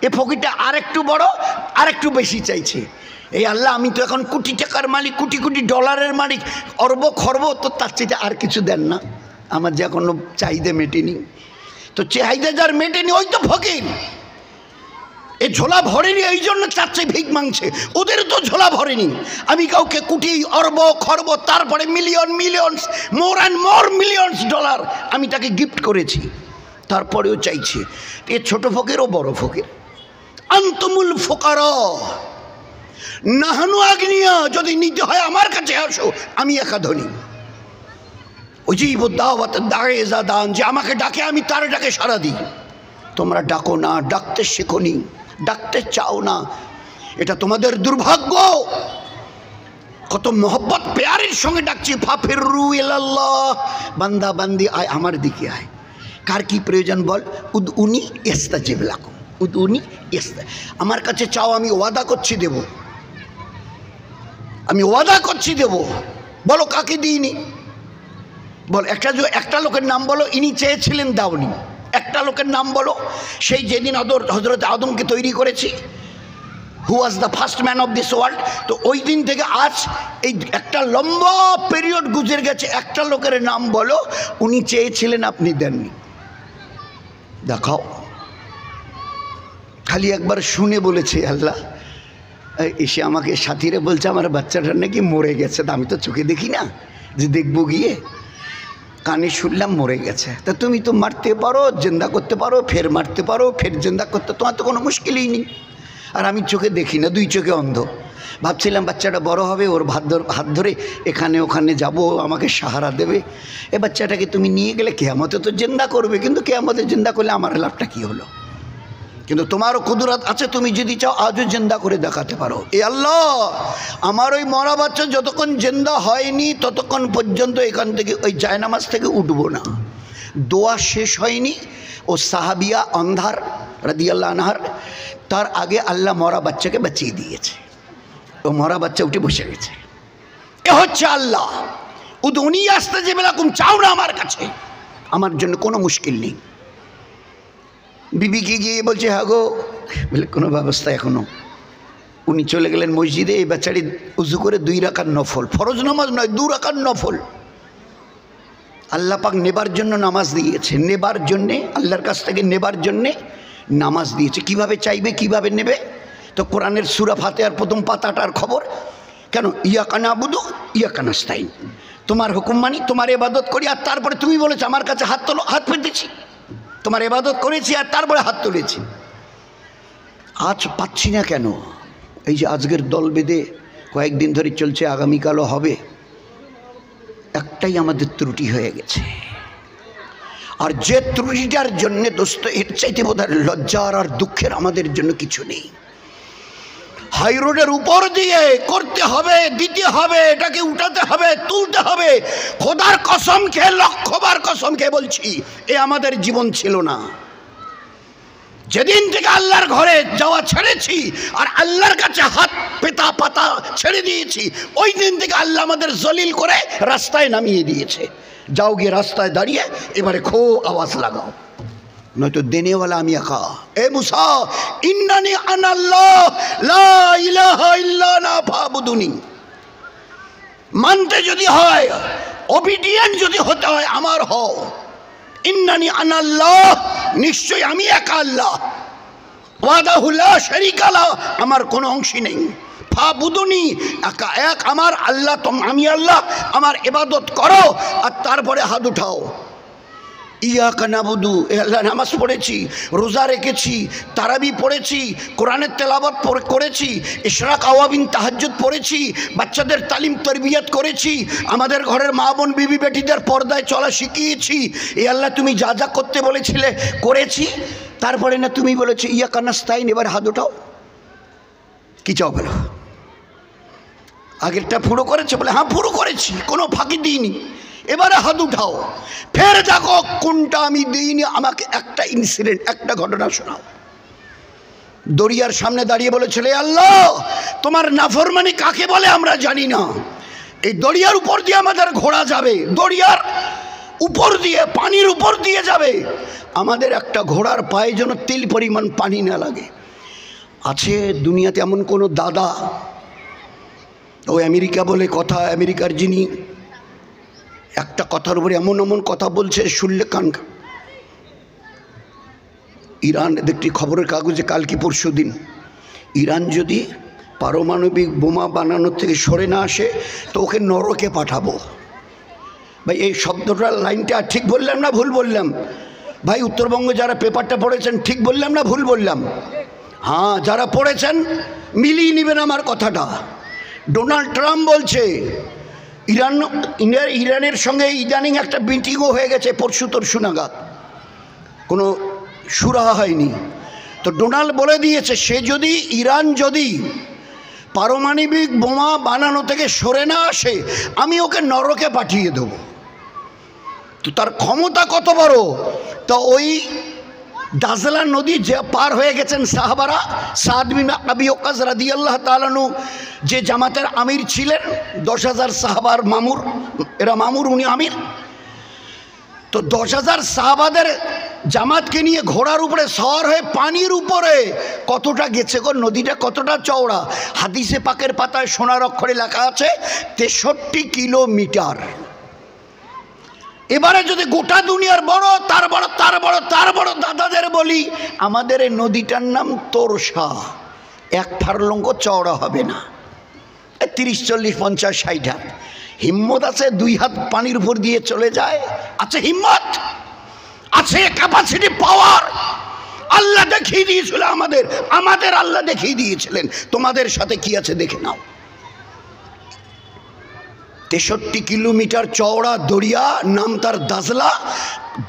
Speaker 1: এ ফকিরটা আরেকটু বড়, আরেকটু বেশি চাইছে। এই আল্লাহ, আমি তো এখন কোটি টাকার মালিক, কোটি কোটি ডলারের মালিক, অর্ব খর্ব, তো তার চাইতে আর কিছু দেন না, আমার যে এখনো চাহিদা মেটেনি। তো চাহিদা যার মেটেনি ওই তো ফকির। এই ঝোলা ভরেনি, এই জন্য চাচ্ছে ভিক মাংছে, ওদের তো ঝোলা ভরেনি। আমি কাউকে কোটি অর্ব খর্ব, তারপরে million millions, more and more millions dollar আমি তাকে গিফট করেছি, তারপরেও চাইছে। এ ছোট ফকির ও বড় ফকির। আনতুমুল ফুকারা নাহানু আগনিয়া, যদি নিতে হয় আমার কাছে আসো, আমি একা ধনী। উজিবু দাওয়াত দায়ে জাদান, যে আমাকে ডাকে আমি তার ডাকে সাড়া দিই। তোমরা ডাকো না, ডাকতে শেখোনি, ডাকতে চাও না, এটা তোমাদের দুর্ভাগ্য। কত মোহব্বত প্যারের সঙ্গে ডাকছি, ফাফিরু ইলাল্লাহ, বান্দা বান্দি আয় আমার দিকে আয়। কার কি প্রয়োজন বল? উদউনি ইস্তাজিব লাকুম, উদউনি ইস্তা, আমার কাছে চাও, আমি ওয়াদা করছি দেব, আমি ওয়াদা করছি দেব। বলো কাকে দিইনি? বল একটা লোকের নাম বলো, ইনি চেয়েছিলেন দাওনি। একটা লোকের নাম বলো, সেই যেদিন হযরত আদমকে তৈরি করেছি, who was the first man of this world. তো ওই দিন থেকে আজ এই একটা লম্বা পিরিয়ড গুজরে গেছে, একটা লোকের নাম বলো উনি চেয়েছিলেন আপনি দেননি। দেখাও। খালি একবার শুনে বলেছে আল্লাহ, এসে আমাকে সাথীরা বলছে আমার বাচ্চাটা নাকি মরে গেছে। আমি তো চোখে দেখি না যে দেখবো গিয়ে, কানে শুনলাম মরে গেছে। তা তুমি তো মারতে পারো, জিন্দা করতে পারো, ফের মারতে পারো, ফের জিন্দা করতে, তোমার তো কোনো মুশকিলই নেই। আর আমি চোখে দেখি না, 2 চোখে অন্ধ। ভাবছিলাম বাচ্চাটা বড় হবে, ওর হাত ধরে এখানে ওখানে যাব, আমাকে সাহারা দেবে। এ বাচ্চাটাকে তুমি নিয়ে গেলে কিয়ামতে তো জিন্দা করবে, কিন্তু কিয়ামতে জিন্দা করলে আমার লাভটা কী হলো? কিন্তু তোমারও কুদরত আছে, তুমি যদি চাও আজও জিন্দা করে দেখাতে পারো। এ আল্লাহ, আমার ওই মরা বাচ্চা যতক্ষণ জিন্দা হয়নি ততক্ষণ পর্যন্ত এখান থেকে ওই জায়নামাজ থেকে উঠবো না। দোয়া শেষ হয়নি, ও সাহাবিয়া অন্ধার রাদিয়াল্লাহু আনহার, তার আগে আল্লাহ মরা বাচ্চাকে বাঁচিয়ে দিয়েছে। ও মরা বাচ্চা উঠে বসে গেছে। এ হচ্ছে আল্লাহ। উদউনি আস্তাজিব লাকুম, চাও না আমার কাছে, আমার জন্য কোনো মুশকিল নেই। বিবিকে গিয়ে বলছে হ্যাঁ গো, বলে কোনো ব্যবস্থা এখনো। উনি চলে গেলেন মসজিদে, এই বাচ্চাটি উজু করে 2 রাকাত নফল, ফরজ নামাজ নয়, 2 রাকাত নফল। আল্লাহ পাক নেবার জন্য নামাজ দিয়েছে, নেবার জন্যে, আল্লাহর কাছ থেকে নেবার জন্যে নামাজ দিয়েছে। কিভাবে চাইবে, কিভাবে নেবে? তো কোরআনের সূরা ফাতিহার প্রথম পাতাটার খবর কেন, ইয়াকা নাবুদু ইয়াকা নাস্তাইন, তোমার হুকুম মানি, তোমার ইবাদত করি। আর তারপরে তুমি বলেছো আমার কাছে হাত তোলো, হাত পেতেছি, তোমার ইবাদত করেছি আর তারপরে হাত তুলেছি। আজ পাচ্ছি না কেন? এই যে আজকের দল বেঁধে কয়েকদিন ধরে চলছে, আগামীকালও হবে। একটাই আমাদের ত্রুটি হয়ে গেছে। আর যে ত্রুটিটার জন্য দোস্ত, এর চাইতে বোধহয় লজ্জার আর দুঃখের আমাদের জন্য কিছু নেই। হাই রোডের উপর দিয়ে করতে হবে, দিতে হবে, এটাকে উঠাতে হবে, তুলতে হবে। খোদার কসম খেয়ে, 1,00,000 বার কসম খেয়ে বলছি, এ আমাদের জীবন ছিল না। যেদিন থেকে আল্লাহর ঘরে যাওয়া ছেড়েছি আর আল্লাহর কাছে হাত পেতা পাতা ছেড়ে দিয়েছি, ওই দিন থেকে আল্লাহ আমাদের জলিল করে রাস্তায় নামিয়ে দিয়েছে। যাও গিয়ে রাস্তায় দাঁড়িয়ে এবারে খুব আওয়াজ লাগাও, নয়তো দেনেওয়ালা আমি একা। এ মুসা, ইন্নানি আনাল্লাহ লা ইলাহা ইল্লা আনা ফাবুদুনি। মানতে যদি হয়, ওবিডিয়েন্ট যদি হতে হয়, আমার হও। ইন্নানি আনাল্লাহ, নিশ্চয় আমি একা আল্লাহ। ওয়াহদাহু লা শারীকা লাহু, আমার কোনো অংশী নেই। ফাবুদুনি, একা এক আমার আল্লাহ, আমি আল্লাহ, আমার ইবাদত করো। আর তারপরে হাত উঠাও। ইয়াকা নাবুদু, এ আল্লাহ নামাজ পড়েছি, রোজা রেখেছি, তারাবি পড়েছি, কোরআনের তেলাওয়াত করেছি, ইশরাক আওয়াবিন তাহাজ্জুদ পড়েছি, বাচ্চাদের তালিম তরবিয়ত করেছি, আমাদের ঘরের মা বোন বিবি বেটিদের পর্দায় চলা শিখিয়েছি। এ আল্লাহ তুমি যা যা করতে বলেছিলে করেছি। তারপরে না তুমি বলেছো ইয়াকা নাস্তাইন, এবার হাত ওঠাও। কি চাও বলো? আগেরটা পুরো করেছে? বলে হ্যাঁ পুরো করেছি, কোনো ফাঁকি দিইনি। এবারে হাত উঠাও, ফের দেখো কোনটা আমি দিইনি। আমাকে একটা ইনসিডেন্ট, একটা ঘটনা শোনাও। দরিয়ার সামনে দাঁড়িয়ে বলেছিল আল্লাহ তোমার নাফরমানি কাকে বলে আমরা জানি না, এই দরিয়ার উপর দিয়ে আমাদের ঘোড়া যাবে, দরিয়ার উপর দিয়ে, পানির উপর দিয়ে যাবে, আমাদের একটা ঘোড়ার পায়ে যেন তেল পরিমাণ পানি না লাগে। আছে দুনিয়াতে এমন কোনো দাদা, ওই আমেরিকা বলে কথা, আমেরিকার যিনি একটা কথার উপরে এমন এমন কথা বলছে শুনলে কান। ইরান দেখছি খবরের কাগজে কাল কি পরশু দিন, ইরান যদি পারমাণবিক বোমা বানানোর থেকে সরে না আসে তো ওকে নরকে পাঠাবো। ভাই এই শব্দটার লাইনটা ঠিক বললাম না ভুল বললাম? ভাই উত্তরবঙ্গে যারা পেপারটা পড়েছেন ঠিক বললাম না ভুল বললাম? হ্যাঁ, যারা পড়েছেন মিলিয়ে নেবেন আমার কথাটা। ডোনাল্ড ট্রাম্প বলছে ইরানের সঙ্গে ইদানিং একটা মিটিংও হয়ে গেছে পরশু তরশু নাগাদ, কোনো সুরাহা হয়নি। তো ডোনাল্ড বলে দিয়েছে সে যদি ইরান যদি পারমাণবিক বোমা বানানো থেকে সরে না আসে আমি ওকে নরকে পাঠিয়ে দেব। তো তার ক্ষমতা কত বড়! তো ওই দাজলা নদী যে পার হয়ে গেছেন সাহাবারা, সাদ বিন আবি ওয়াক্কাস রাদিয়াল্লাহু তাআলা আনহু যে জামাতের আমির ছিলেন, 10,000 সাহাবার মামুর, এরা মামুর উনি আমির। তো 10,000 সাহাবাদের জামাতকে নিয়ে ঘোড়ার উপরে সওয়ার হয়ে পানির উপরে কতটা গেছে গো, নদীটা কতটা চওড়া, হাদিসে পাকের পাতায় সোনার অক্ষরে লেখা আছে 63 কিলোমিটার। এবারে যদি গোটা দুনিয়ার বড় তার বড় তার বড় তার বড় দাদাদের বলি, আমাদের এই নদীটার নাম তোরসা, 1 ফারলঙ্গ চওড়া হবে না, 30, 40, 50, 60 হাত। হিম্মত আছে 2 হাত পানির উপর দিয়ে চলে যায়? আছে হিম্মত, আছে ক্যাপাসিটি, পাওয়ার। আল্লাহ দেখিয়ে দিয়েছিল আমাদের আল্লাহ দেখিয়ে দিয়েছিলেন। তোমাদের সাথে কি আছে দেখে নাও। 63 কিলোমিটার চওড়া দরিয়া, নাম তার দাজলা।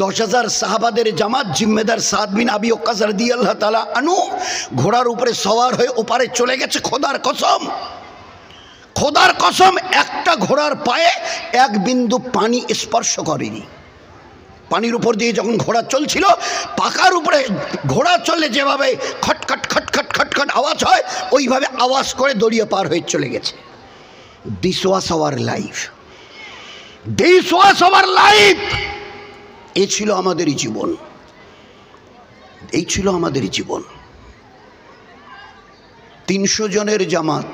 Speaker 1: 10,000 সাহাবাদের জামাত, জিম্মেদার সাদ বিন আবি ওয়াক্কাস রাদিয়াল্লাহু তাআলা আনহু ঘোড়ার উপরে সওয়ার হয়ে ওপারে চলে গেছে। খোদার কসম একটা ঘোড়ার পায়ে 1 বিন্দু পানি স্পর্শ করেনি। পানির উপর দিয়ে যখন ঘোড়া চলছিল, পাকার উপরে ঘোড়া চললে যেভাবে খটখট খটখট খটখট আওয়াজ হয়, ওইভাবে আওয়াজ করে দরিয়া পার হয়ে চলে গেছে। This was our life. This was our life. এই ছিল আমাদেরই জীবন, এই ছিল আমাদেরই জীবন। 300 জনের জামাত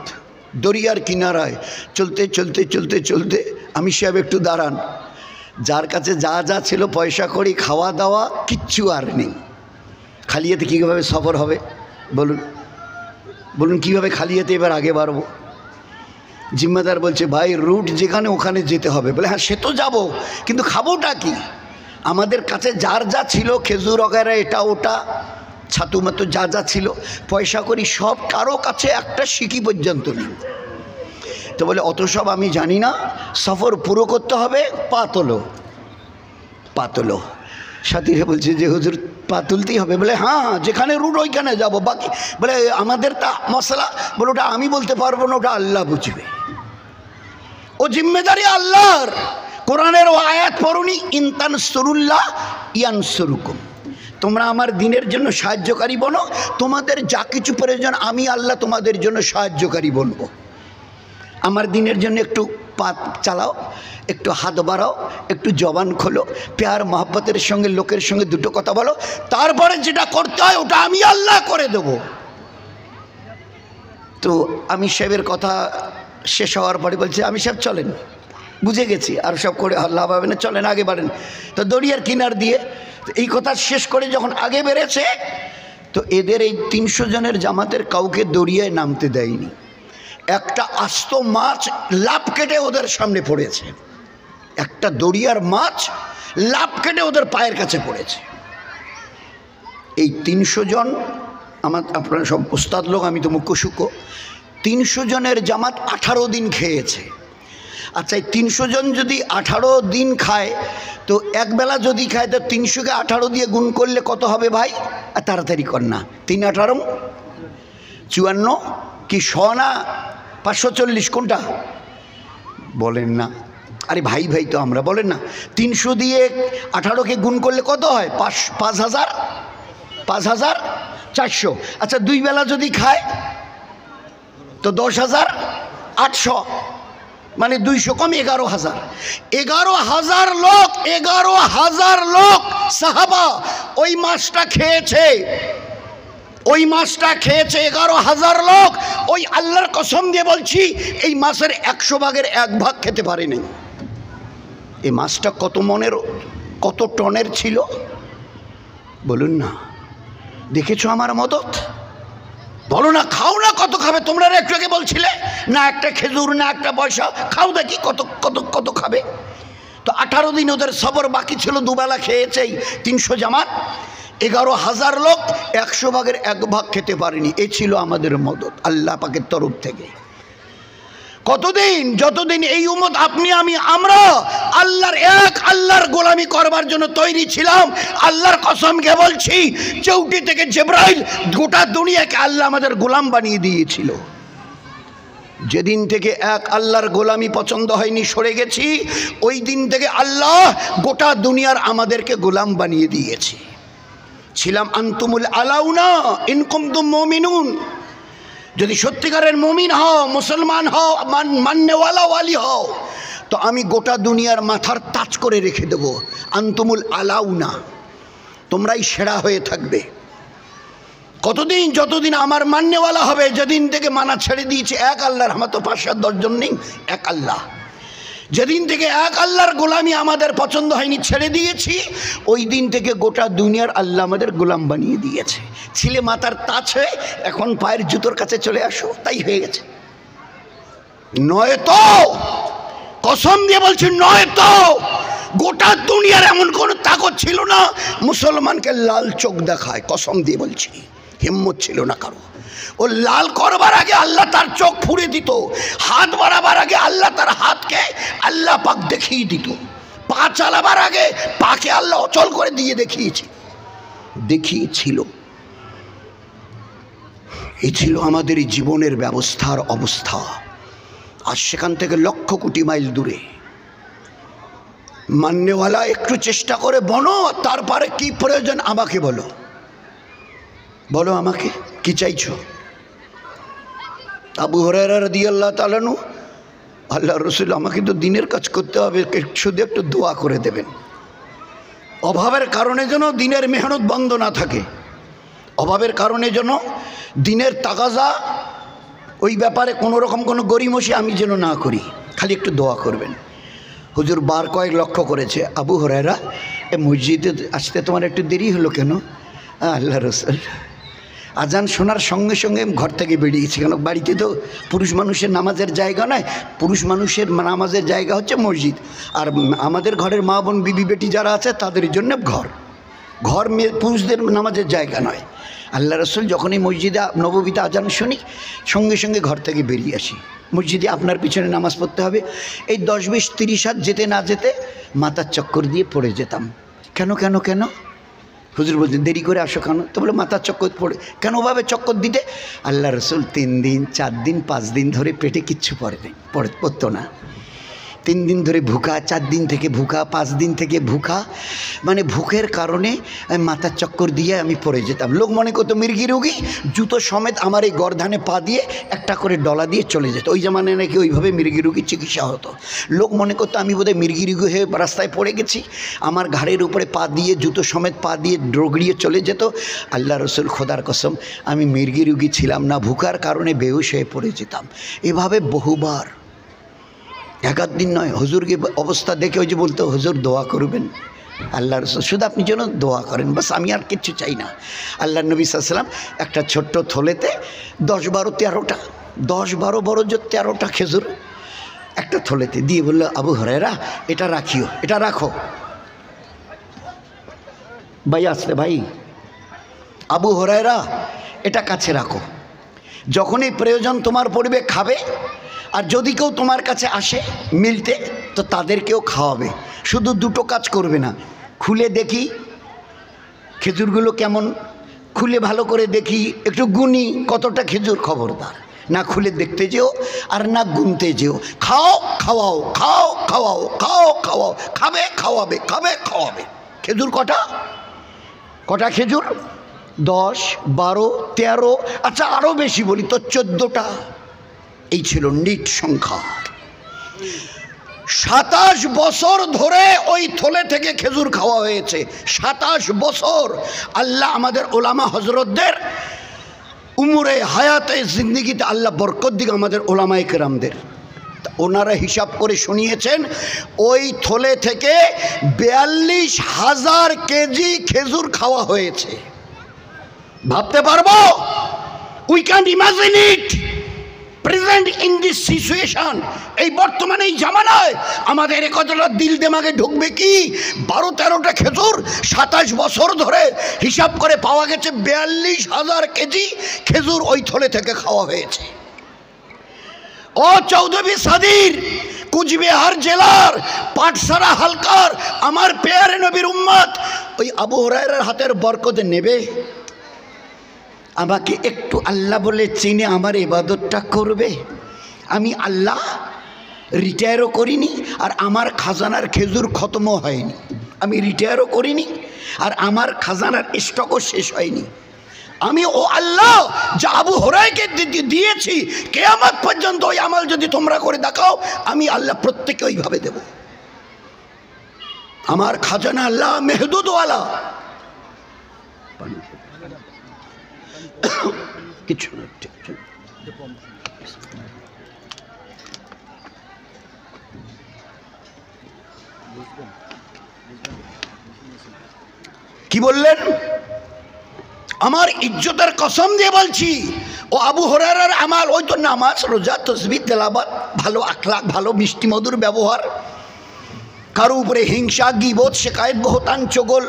Speaker 1: দরিয়ার কিনারায় চলতে চলতে চলতে চলতে, আমি সাহেব একটু দাঁড়ান, যার কাছে যা যা ছিল পয়সা কড়ি খাওয়া দাওয়া কিচ্ছু আর নেই। খালিয়াতে কীভাবে সফর হবে বলুন, বলুন কীভাবে খালিয়াতে এবার আগে বাড়বো? জিম্মেদার বলছে ভাই রুট যেখানে ওখানে যেতে হবে। বলে হ্যাঁ সে তো যাবো, কিন্তু খাবোটা কি? আমাদের কাছে যার যা ছিল, খেজুর वगैरह এটা ওটা ছাতু মাতু যা যা ছিল, পয়সা করি সব কারো কাছে একটা সিকি পর্যন্ত নেই। তো বলে অত সব আমি জানি না, সফর পুরো করতে হবে, পাতলো। সাথীরা বলছে যে হুজুর পা তুলতেই হবে? বলে হ্যাঁ যেখানে রুট ওইখানে যাব, বাকি বলে আমাদের তা মশলা, বলে ওটা আমি বলতে পারবো না, ওটা আল্লাহ বুঝবে, ও জিম্মেদারি আল্লাহর। কোরআনের ও আয়াত পড়ুনি, ইনতানসুরুল্লাহ ইয়ানসুরুকুম, তোমরা আমার দিনের জন্য সাহায্যকারী বনো, তোমাদের যা কিছু প্রয়োজন আমি আল্লাহ তোমাদের জন্য সাহায্যকারী বলবো। আমার দিনের জন্য একটু পা চালাও, একটু হাত বাড়াও, একটু জবান খোলো, প্যার মহব্বতের সঙ্গে লোকের সঙ্গে দুটো কথা বলো, তারপরে যেটা করতে হয় ওটা আমি আল্লাহ করে দেব। তো আমি সাহেবের কথা শেষ হওয়ার পরে বলছে আমি সাহেব চলেন, বুঝে গেছি আর সব করে আল্লাহ পাবে না, চলেন আগে বাড়েন। তো দরিয়ার কিনার দিয়ে এই কথা শেষ করে যখন আগে বেড়েছে, তো এদের এই 300 জনের জামাতের কাউকে দরিয়ায় নামতে দেয়নি। একটা আস্ত মাছ লাফ কেটে ওদের সামনে পড়েছে, একটা দরিয়ার মাছ লাভ কেটে ওদের পায়ের কাছে পড়েছে। এই 300 জন আপনারা সব ওস্তাদ লোক, আমি তো মুখ্য সূক্ষ্ম। 300 জনের জামাত 18 দিন খেয়েছে। আচ্ছা, এই 300 জন যদি 18 দিন খায়, তো একবেলা যদি খায়, তো 300কে 18 দিয়ে গুণ করলে কত হবে ভাই? তাড়াতাড়ি কর না, 3 18 54 কি 100 না 540? কোনটা বলেন না? আরে ভাই ভাই তো আমরা, বলেন না। 300 দিয়ে 18কে গুণ করলে কত হয়? 5400। আচ্ছা, 2 বেলা যদি খায় তো 10,800, মানে 200 কম 11,000। 11,000 লোক, 11,000 লোক সাহাবা ওই মাছটা খেয়েছে। ওই মাছটা খেয়েছে 11,000 লোক। ওই আল্লাহর কসম দিয়ে বলছি, এই মাছের 100 ভাগের 1 ভাগ খেতে পারেনি। এই মাছটা কত মনের, কত টনের ছিল বলুন না? দেখেছো আমার মদত? বলো না, খাও না, কত খাবে তোমরা? একটু আগে বলছিলে না একটা খেজুর না একটা পয়সা, খাও দেখি কত কত কত খাবে। তো 18 দিন ওদের সবর বাকি ছিল, দুবেলা খেয়েছেই 300 জামাত। 11,000 লোক 100 ভাগের 1 ভাগ খেতে পারেনি। এ ছিল আমাদের মদত আল্লাহ পাকের তরফ থেকে। কতদিন? যতদিন এই উম্মত, আপনি আমি, আমরা আল্লাহর গোলামি করবার জন্য তৈরি ছিলাম। আল্লাহর কসমকে বলছি, চৌকি থেকে জিবরাইল গোটা দুনিয়াকে আল্লাহ আমাদের গোলাম বানিয়ে দিয়েছিল। যেদিন থেকে আল্লাহর গোলামি পছন্দ হয়নি, সরে গেছি, ওই দিন থেকে আল্লাহ গোটা দুনিয়ার আমাদেরকে গোলাম বানিয়ে দিয়েছে। ছিলাম আনতুমুল আলাউনা ইন কুনতুম মুমিনুন, যদি সত্যিকারের মুমিন হও, মুসলমান হও, মান্যওয়ালা ওয়ালি হও, তো আমি গোটা দুনিয়ার মাথার তাজ করে রেখে দেব। আনতুমুল আলাউনা, তোমরাই সেরা হয়ে থাকবে। কতদিন? যতদিন আমার মান্যওয়ালা হবে। যেদিন থেকে মানা ছেড়ে দিয়েছে এক আল্লাহর, আমার তো 5-7-10 জন নেই, এক আল্লাহ। যেদিন থেকে এক আল্লাহর গোলামি আমাদের পছন্দ হয়নি, ছেড়ে দিয়েছি, ওই দিন থেকে গোটা দুনিয়ার আল্লাহ আমাদের গোলাম বানিয়ে দিয়েছে। ছিলে মাথার তাজ হয়ে, এখন পায়ের জুতোর কাছে চলে আসো, তাই হয়ে গেছে। নয়তো, কসম দিয়ে বলছি, নয়তো গোটা দুনিয়ার এমন কোনো তাকত ছিল না মুসলমানকে লাল চোখ দেখায়। কসম দিয়ে বলছি, হিম্মত ছিল না কারো। ও লাল করবার আগে আল্লাহ তার চোখ ফুঁড়ে দিত, হাত বাড়াবার আগে আল্লাহ তার হাতকে আল্লাহ পাক দেখিয়ে দিত, পা চালাবার আগে পাকে আল্লাহ অচল করে দিয়ে দেখিয়েছিল। এই ছিল আমাদের জীবনের ব্যবস্থার অবস্থা। আর সেখান থেকে লক্ষ কোটি মাইল দূরে। মান্যওয়ালা একটু চেষ্টা করে বনো, তারপরে কি প্রয়োজন আমাকে বলো, বলো আমাকে কি চাইছো? আবু হুরায়রা রাদিয়াল্লাহু তাআলা আনহু, আল্লাহ রসুল, আমাকে তো দিনের কাজ করতে হবে, শুধু একটু দোয়া করে দেবেন। অভাবের কারণে যেন দিনের মেহনত বন্ধ না থাকে, অভাবের কারণে যেন দিনের তাগাজা, ওই ব্যাপারে কোনো রকম কোনো গরিমসি আমি যেন না করি, খালি একটু দোয়া করবেন। হুজুর বার কয়েক লক্ষ্য করেছে, আবু হুরায়রা, এ মসজিদে আসতে তোমার একটু দেরি হলো কেন? আল্লাহ রসুল, আজান শোনার সঙ্গে সঙ্গে ঘর থেকে বেরিয়েছি, কেন বাড়িতে তো পুরুষ মানুষের নামাজের জায়গা নয়, পুরুষ মানুষের নামাজের জায়গা হচ্ছে মসজিদ। আর আমাদের ঘরের মা বোন বিবি বেটি যারা আছে তাদের জন্য ঘর মেয়ে পুরুষদের নামাজের জায়গা নয়। আল্লাহ রসুল যখনই মসজিদে নববীতে আজান শুনি, সঙ্গে সঙ্গে ঘর থেকে বেরিয়ে আসি। মসজিদে আপনার পিছনে নামাজ পড়তে হবে, এই 10-20-30 হাত যেতে না যেতে মাথার চক্কর দিয়ে পড়ে যেতাম। কেন কেন কেন? হুজুর বলছেন দেরি করে আসো কেন? তো বলে মাথার চক্কর পড়ে। কেন ওভাবে চক্কর দিতে? আল্লাহ রসুল 3 দিন 4 দিন 5 দিন ধরে পেটে কিচ্ছু পড়তো না। 3 দিন ধরে ভুকা, 4 দিন থেকে ভুকা, 5 দিন থেকে ভুকা, মানে ভুকের কারণে মাথার চক্কর দিয়ে আমি পড়ে যেতাম। লোক মনে করতো মির্গি রোগী, জুতো সমেত আমার এই গর্দানে পা দিয়ে একটা করে ডলা দিয়ে চলে যেত। ওই জামানায় নাকি ওইভাবে মির্গি রোগীর চিকিৎসা হতো। লোক মনে করতো আমি বোধহয় মির্গি রোগী হয়ে রাস্তায় পড়ে গেছি, আমার ঘাড়ের উপরে পা দিয়ে জুতো সমেত পা দিয়ে ডগড়িয়ে চলে যেত। আল্লাহ রসুল, খোদার কসম, আমি মির্গি রোগী ছিলাম না, ভুকার কারণে বেহুশ হয়ে পড়ে যেতাম। এভাবে বহুবার, 1 দিন নয়। হুজুরকে অবস্থা দেখে ওই যে বলতো, হুজুর দোয়া করবেন। আল্লাহ রসুল, শুধু আপনি যেন দোয়া করেন, বাস, আমি আর কিচ্ছু চাই না। আল্লাহ নবী সাল্লাল্লাহু আলাইহি ওয়াসাল্লাম একটা ছোট্ট থলেতে 10-12-13টা 10-12 বড় যে 13টা খেজুর একটা থলেতে দিয়ে বললো, আবু হুরায়রা, এটা রাখিও, এটা রাখো। ভাই আসতে ভাই, আবু হুরায়রা এটা কাছে রাখো, যখনই প্রয়োজন তোমার পড়বে খাবে, আর যদি কেউ তোমার কাছে আসে মিলতে তো তাদেরকেও খাওয়াবে। শুধু দুটো কাজ করবে না, খুলে দেখি খেজুরগুলো কেমন, খুলে ভালো করে দেখি, একটু গুনি কতটা খেজুর, খবরদার না খুলে দেখতে যেও আর না গুনতে যেও। খাও খাওয়াও, খাও খাওয়াও, খাও খাওয়াও, খাবে খাওয়াবে, খাবে খাওয়াবে। খেজুর কটা, কটা খেজুর? 10, 12, 13, আচ্ছা আরও বেশি বলি তো 14টা। এই ছিল নিট সংখ্যা। 27 বছর ধরে ওই থলে থেকে খেজুর খাওয়া হয়েছে। 27 বছর। আল্লাহ আমাদের ওলামা হজরতদের উমরে হায়াতে জিন্দিগিতে আল্লাহ বরকত দিক আমাদের ওলামায়ে কেরামদের। ওনারা হিসাব করে শুনিয়েছেন ওই থলে থেকে 42,000 কেজি খেজুর খাওয়া হয়েছে। ভাবতে পারবো? We can't imagine it present in this situation. এই বর্তমানে এই জামানায় আমাদের কতটা দিল দেমাগে ঢুকবে কি? 12-13টা খেজুর 27 বছর ধরে হিসাব করে পাওয়া গেছে 42,000 কেজি খেজুর ওই থলে থেকে খাওয়া হয়েছে। ও চৌধুরী সাদির, কুচবিহার জেলার পাটসারা হালকার আমার পেয়ারে নবীর উম্মত, ওই আবু হুরায়রার হাতের বরকত নেবে? আমাকে একটু আল্লাহ বলে চিনে আমার ইবাদতটা করবে? আমি আল্লাহ রিটায়ারও করিনি, আর আমার খাজানার খেজুর খতমও হয়নি। আমি রিটায়ারও করিনি, আর আমার খাজানার স্টকও শেষ হয়নি। আমি ও আল্লাহ যা আবু হুরায়রাকে দিয়েছি, কিয়ামত পর্যন্ত ওই আমল যদি তোমরা করে দেখাও, আমি আল্লাহ প্রত্যেককে ওইভাবে দেব। আমার খাজানা আল্লাহ মেহদুদওয়ালা, কিছু না। কি বললেন? আমার ইজ্জতের কসম দিয়ে বলছি, ও আবু হুরায়রার আমাল ওই তো নামাজ, রোজা, তাসবিহ, তেলাওয়াত, ভালো আখলাক, ভালো মিষ্টি মধুর ব্যবহার, কারো উপরে হিংসা, গীবত, শিকায়েত, বহতান, চগল,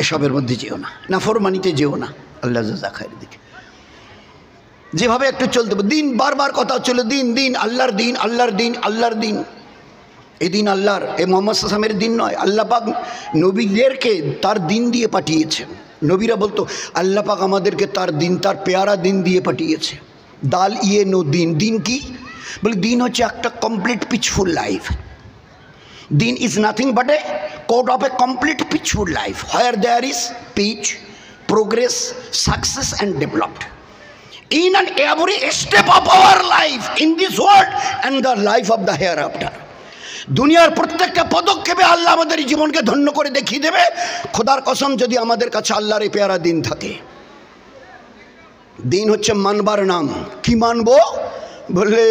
Speaker 1: এসবের মধ্যে যেও না, নাফরমানিতে যেও না। আল্লাহ জাযা খায়ের দিকে যেভাবে একটু চলতে দিন, বারবার কথা ছিল দিন দিন, আল্লাহর দিন, আল্লাহর দিন, আল্লাহর দিন। এই দিন আল্লাহর, এই মোহাম্মদ সাল্লামের দিন নয়। আল্লাহ পাক নবীদেরকে তার দিন দিয়ে পাঠিয়েছেন। নবীরা বলতো আল্লাহ পাক আমাদেরকে তার দিন, তার পেয়ারা দিন দিয়ে পাঠিয়েছে। দাল ইয়ে নো দিন। দিন কি? বলে দিন হচ্ছে একটা কমপ্লিট পিসফুল লাইফ। দিন is nothing but a code of a complete peaceful life, where there is peace, progress, success and developed in and every step of our life in this world and the life of the hereafter. দুনিয়ার প্রত্যেকটা পদক্ষেপে আল্লাহ আমাদের জীবনকে ধন্য করে দেখিয়ে দেবে। খোদার কসম, যদি আমাদের কাছে আল্লাহর এই পেয়ারা দিন থাকে। দিন হচ্ছে মানবার নাম। কি মানবো? বললে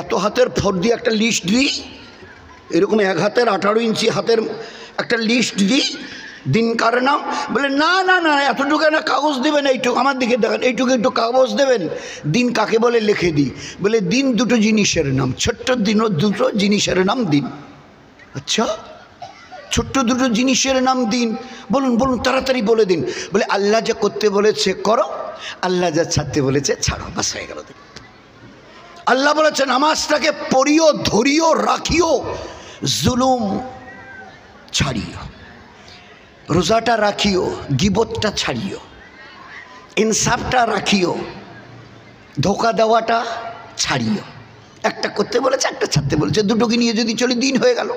Speaker 1: এত হাতের ফর দিয়ে একটা লিস্ট দিই, এরকম 1 হাতের 18 ইঞ্চি হাতের একটা লিস্ট দিই, দিন কার নাম? বলে না না না, এতটুকু না, কাগজ দেবেন, এইটুকু আমার দিকে দেখেন, এইটুকু একটু কাগজ দেবেন। দিন কাকে বলে লিখে দিই। বলে দিন দুটো জিনিসের নাম, ছোট্ট দিনও দুটো জিনিসের নাম দিন। আচ্ছা, ছোট্ট দুটো জিনিসের নাম দিন? বলুন বলুন, তাড়াতাড়ি বলে দিন। বলে আল্লাহ যা করতে বলেছে করো, আল্লাহ যা ছাড়তে বলেছে ছাড়ো, বাস হয়ে গেল। আল্লাহ বলেছে নামাজটাকে পড়িও, ধরিও, রাখিও, জুলুম ছাড়িও। রোজাটা রাখিও, গিবতটা ছাড়িও, ইনসাফটা রাখিও, ধোকা দেওয়াটা ছাড়িও। একটা করতে বলেছে, একটা ছাড়তে বলেছে, দুটোকে নিয়ে যদি চলি দিন হয়ে গেল।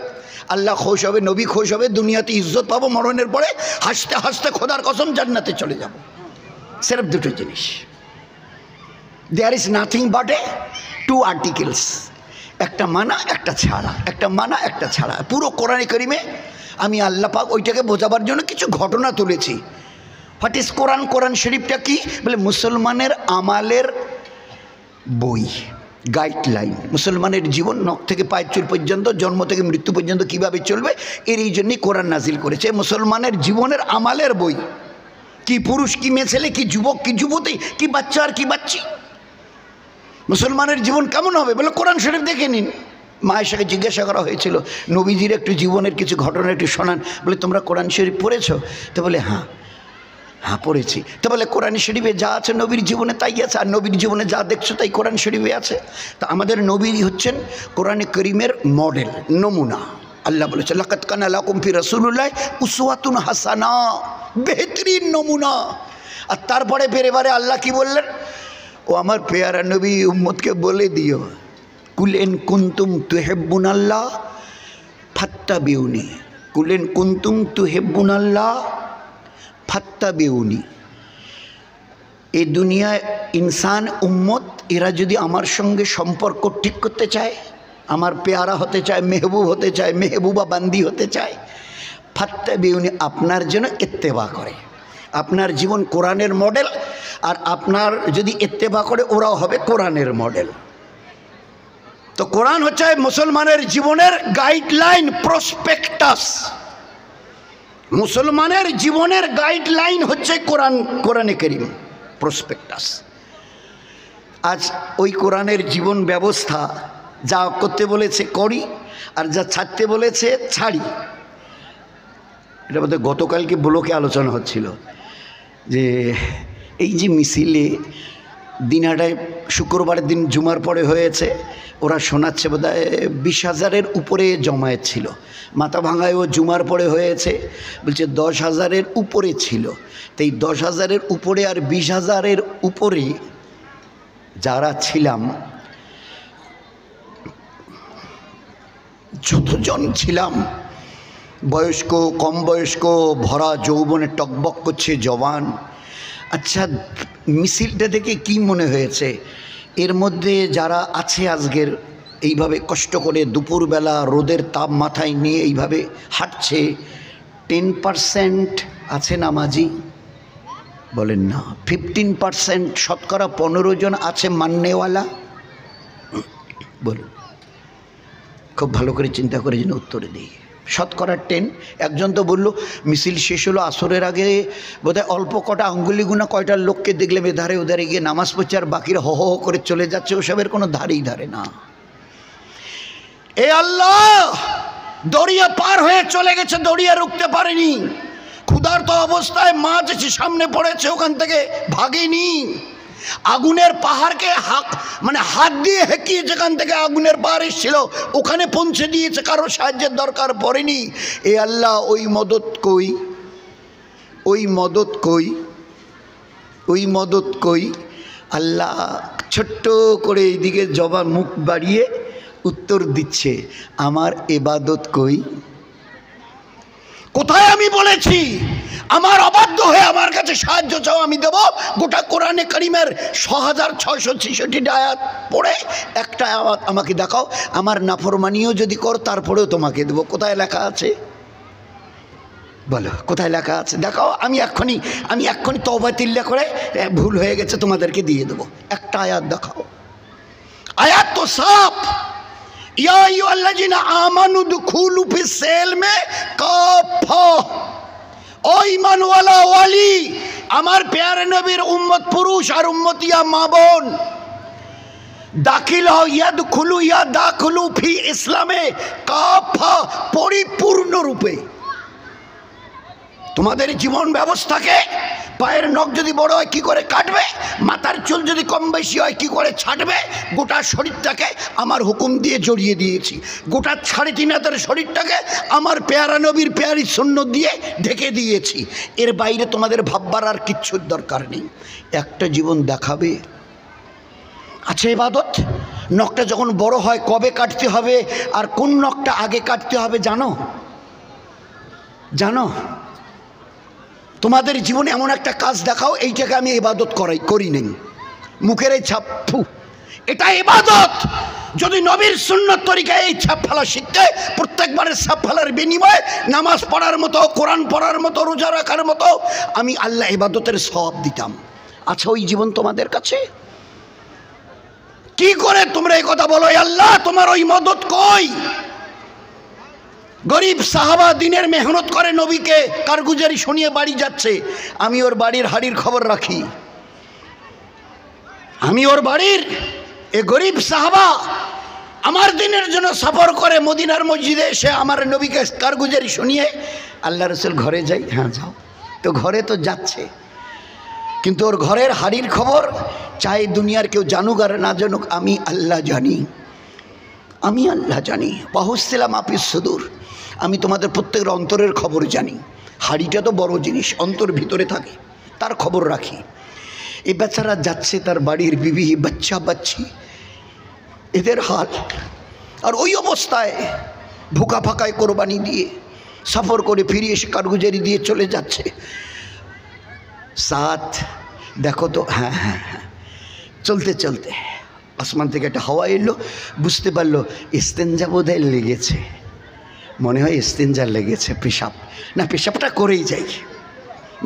Speaker 1: আল্লাহ খুশ হবে, নবী খুশ হবে, দুনিয়াতে ইজ্জত পাবো, মরণের পরে হাসতে হাসতে খোদার কসম জান্নাতে চলে যাব। সির্ফ দুটো জিনিস। There is nothing but a 2 articles, একটা মানা একটা ছাড়া, একটা মানা একটা ছাড়া। পুরো কোরআনে কারিমে আমি আল্লাহ পাক ওইটাকে বোঝাবার জন্য কিছু ঘটনা তুলেছি। হোয়াট ইজ কোরআন? কোরআন শরীফটা কি? বলে মুসলমানের আমালের বই, গাইডলাইন। মুসলমানের জীবন নখ থেকে পায়ের চুল পর্যন্ত, জন্ম থেকে মৃত্যু পর্যন্ত কীভাবে চলবে, এই জন্যই কোরআন নাজিল করেছে। মুসলমানের জীবনের আমালের বই। কি পুরুষ, কি মেয়ে ছেলে, কি যুবক, কি যুবতী, কি বাচ্চা আর কি বাচ্চি, মুসলমানের জীবন কেমন হবে? বলে কোরআন শরীফ দেখে নিন। মা আয়েশাকে জিজ্ঞাসা করা হয়েছিল নবীজির একটু জীবনের কিছু ঘটনা একটু শোনান। বলে তোমরা কোরআন শরীফ পড়েছ? তো বলে হ্যাঁ পড়েছি। তো বলে কোরআন শরীফে যা আছে নবীর জীবনে তাই আছে, আর নবীর জীবনে যা দেখছো তাই কোরআন শরীফে আছে। তা আমাদের নবীরই হচ্ছেন কোরআনে করিমের মডেল, নমুনা। আল্লাহ বলেছে লাকাদ কানা লাকুম ফি রাসূলিল্লাহি উসওয়াতুন হাসানা, বেহতরিন নমুনা। আর তারপরে বেরেবারে আল্লাহ কি বললেন? ও আমার পেয়ারা নবী উম্মতকে বলে দিও কুল ইন কুনতুম তুহিব্বুনাল্লাহ ফাত্তাবিউনি, কুল ইন কুনতুম তুহিব্বুনাল্লাহ ফাত্তাবিউনি। এই দুনিয়ায় ইনসান উম্মত এরা যদি আমার সঙ্গে সম্পর্ক ঠিক করতে চায়, আমার পেয়ারা হতে চায়, মেহবুব হতে চায়, মেহবুবা বান্দি হতে চায়, ফাত্তাবিউনি আপনার যেন ইত্তেবা করে। আপনার জীবন কোরআনের মডেল, আর আপনার যদি ইত্তেবা করে ওরাও হবে কোরআনের মডেল। তো কোরআন হচ্ছে মুসলমানের জীবনের গাইডলাইন, প্রসপেক্টাস। মুসলমানের জীবনের গাইডলাইন হচ্ছে কোরআন, কোরআনে কারীম প্রসপেক্টাস। আজ ওই কোরআনের জীবন ব্যবস্থা যা করতে বলেছে করি, আর যা ছাড়তে বলেছে ছাড়ি। এটা বোধহয় গতকালকে ব্লকে আলোচনা হচ্ছিল যে এই যে মিছিলে দিনহাটায় শুক্রবারের দিন জুমার পরে হয়েছে, ওরা শোনাচ্ছে বোধহয় 20,000-এর উপরে জমায়েত ছিল। মাথা ভাঙায়ও জুমার পরে হয়েছে, বলছে 10,000-এর উপরে ছিল। তো এই 10,000-এর উপরে আর 20,000-এর উপরে যারা ছিলাম, যতজন ছিলাম, বয়স্ক, কম বয়স্ক, ভরা যৌবনে টকবক করছে জওয়ান। আচ্ছা, মিছিলটা দেখে কি মনে হয়েছে? এর মধ্যে যারা আছে আজকের এইভাবে কষ্ট করে দুপুরবেলা রোদের তাপ মাথায় নিয়ে এইভাবে হাঁটছে, 10% আছে নামাজি? বলেন না। 15% শতকরা 15 জন আছে মাননেওয়ালা? বলুন, খুব ভালো করে চিন্তা করে যেন উত্তরে দিই। শতকরা 10। একজন তো বলল মিছিল শেষ হলো আসরের আগে বোধহয় অল্প কটা আঙ্গুলি গুনা কয়টা লোককে দেখলাম এধারে ওধারে গিয়ে নামাজ পড়ছে, আর বাকিরা হো হো করে চলে যাচ্ছে, ওসবের কোনো ধারেই ধারে না। এ আল্লাহ, দরিয়া পার হয়ে চলে গেছে, দরিয়া রুখতে পারেনি। ক্ষুধার্ত অবস্থায় মাছ এসে সামনে পড়েছে, ওখান থেকে ভাগেনি। আগুনের পাহাড়কে হাত দিয়ে হেঁকিয়ে যেখান থেকে আগুনের পাহাড় এসেছিল ওখানে পৌঁছে দিয়েছে, কারো সাহায্যের দরকার পড়েনি। এ আল্লাহ, ওই মদত কই, ওই মদত কই, ওই মদত কই? আল্লাহ ছোট্ট করে এইদিকে জবান মুখ বাড়িয়ে উত্তর দিচ্ছে, আমার ইবাদত কই? কোথায় আমি বলেছি আমার অবাধ্য হয়ে আমার কাছে সাহায্য চাও, আমি দেব? গোটা কোরআনে কারীমের 6,666 আয়াত পড়ে একটা আয়াত আমাকে দেখাও, আমার নাফরমানিও যদি কর তারপরেও তোমাকে দেব। কোথায় লেখা আছে বলো, কোথায় লেখা আছে দেখাও। আমি এক্ষুনি তওবা তিল্লা করে ভুল হয়ে গেছে তোমাদেরকে দিয়ে দেবো। একটা আয়াত দেখাও। আয়াত তো সাফ, ইয়া আইয়ুহাল্লাযিনা আমানু দুখুলু ফিস সিলমি কাফা। ও ঈমানওয়ালা ওয়ালি, আমার প্যারে নবীর উম্মত পুরুষ আর উম্মতিয়া মা বোন, দাখিল হও, ইয়াদখুলু ইয়া দাখুলু ফি ইসলামে কাফা, পরিপূর্ণ রূপে। তোমাদের জীবন ব্যবস্থাকে পায়ের নখ যদি বড় হয় কি করে কাটবে, মাথার চুল যদি কম বেশি হয় কি করে ছাঁটবে, গোটা শরীরটাকে আমার হুকুম দিয়ে জড়িয়ে দিয়েছি। গোটা 3.5 হাতের শরীরটাকে আমার পেয়ারা নবীর পেয়ারি সুন্নত দিয়ে ঢেকে দিয়েছি। এর বাইরে তোমাদের ভাববার আর কিচ্ছুর দরকার নেই। একটা জীবন দেখাবে আছে ইবাদত। নখটা যখন বড় হয় কবে কাটতে হবে আর কোন নখটা আগে কাটতে হবে জানো? জানো? তোমাদের জীবনে এমন একটা কাজ দেখাও, এইটাকে আমি ইবাদত করি নেই, মুখের এই ছাপ, এটা ইবাদত। যদি নবীর সুন্নত তরিকায় এই ছাপ ফেলা শিখতে, প্রত্যেকবারের ছাপ ফেলার বিনিময়ে নামাজ পড়ার মতো, কোরআন পড়ার মতো, রোজা রাখার মতো আমি আল্লাহ ইবাদতের সওয়াব দিতাম। আচ্ছা, ওই জীবন তোমাদের কাছে? কি করে তোমরা এই কথা বলো, আল্লাহ তোমার ওই মদত কই? গরিব সাহাবা দিনের মেহনত করে নবীকে কারগুজারি শুনিয়ে বাড়ি যাচ্ছে। আমি ওর বাড়ির হাড়ির খবর রাখি, আমি ওর বাড়ির এ গরিব সাহাবা আমার দিনের জন্য সফর করে মদিনার মসজিদে এসে আমার নবীকে কারগুজারি শুনিয়ে আল্লাহ রসুল ঘরে যাই। হ্যাঁ যাও। তো ঘরে তো যাচ্ছে, কিন্তু ওর ঘরের হাড়ির খবর চাই দুনিয়ার কেউ জানুক আর না জানুক, আমি আল্লাহ জানি, আমি আল্লাহ জানি। বাহুসিলাম আপিস সুদূর, আমি তোমাদের প্রত্যেকের অন্তরের খবর জানি। হাড়িটা তো বড় জিনিস, অন্তর ভিতরে থাকে, তার খবর রাখি। এই বেচারা যাচ্ছে, তার বাড়ির বিবি বাচ্চা বাচ্চি এদের হাল, আর ওই অবস্থায় ভুকা ফাঁকায় কোরবানি দিয়ে সফর করে ফিরে এসে কারগুজারি দিয়ে চলে যাচ্ছে। সাথ দেখো তো, হ্যাঁ হ্যাঁ হ্যাঁ, চলতে চলতে আসমান থেকে একটা হাওয়া এলো, বুঝতে পারলো ইস্তেঞ্জা বোধহয় লেগেছে, মনে হয় ইস্তেঞ্জা লেগেছে, পেশাব না, পেশাবটা করেই যাই।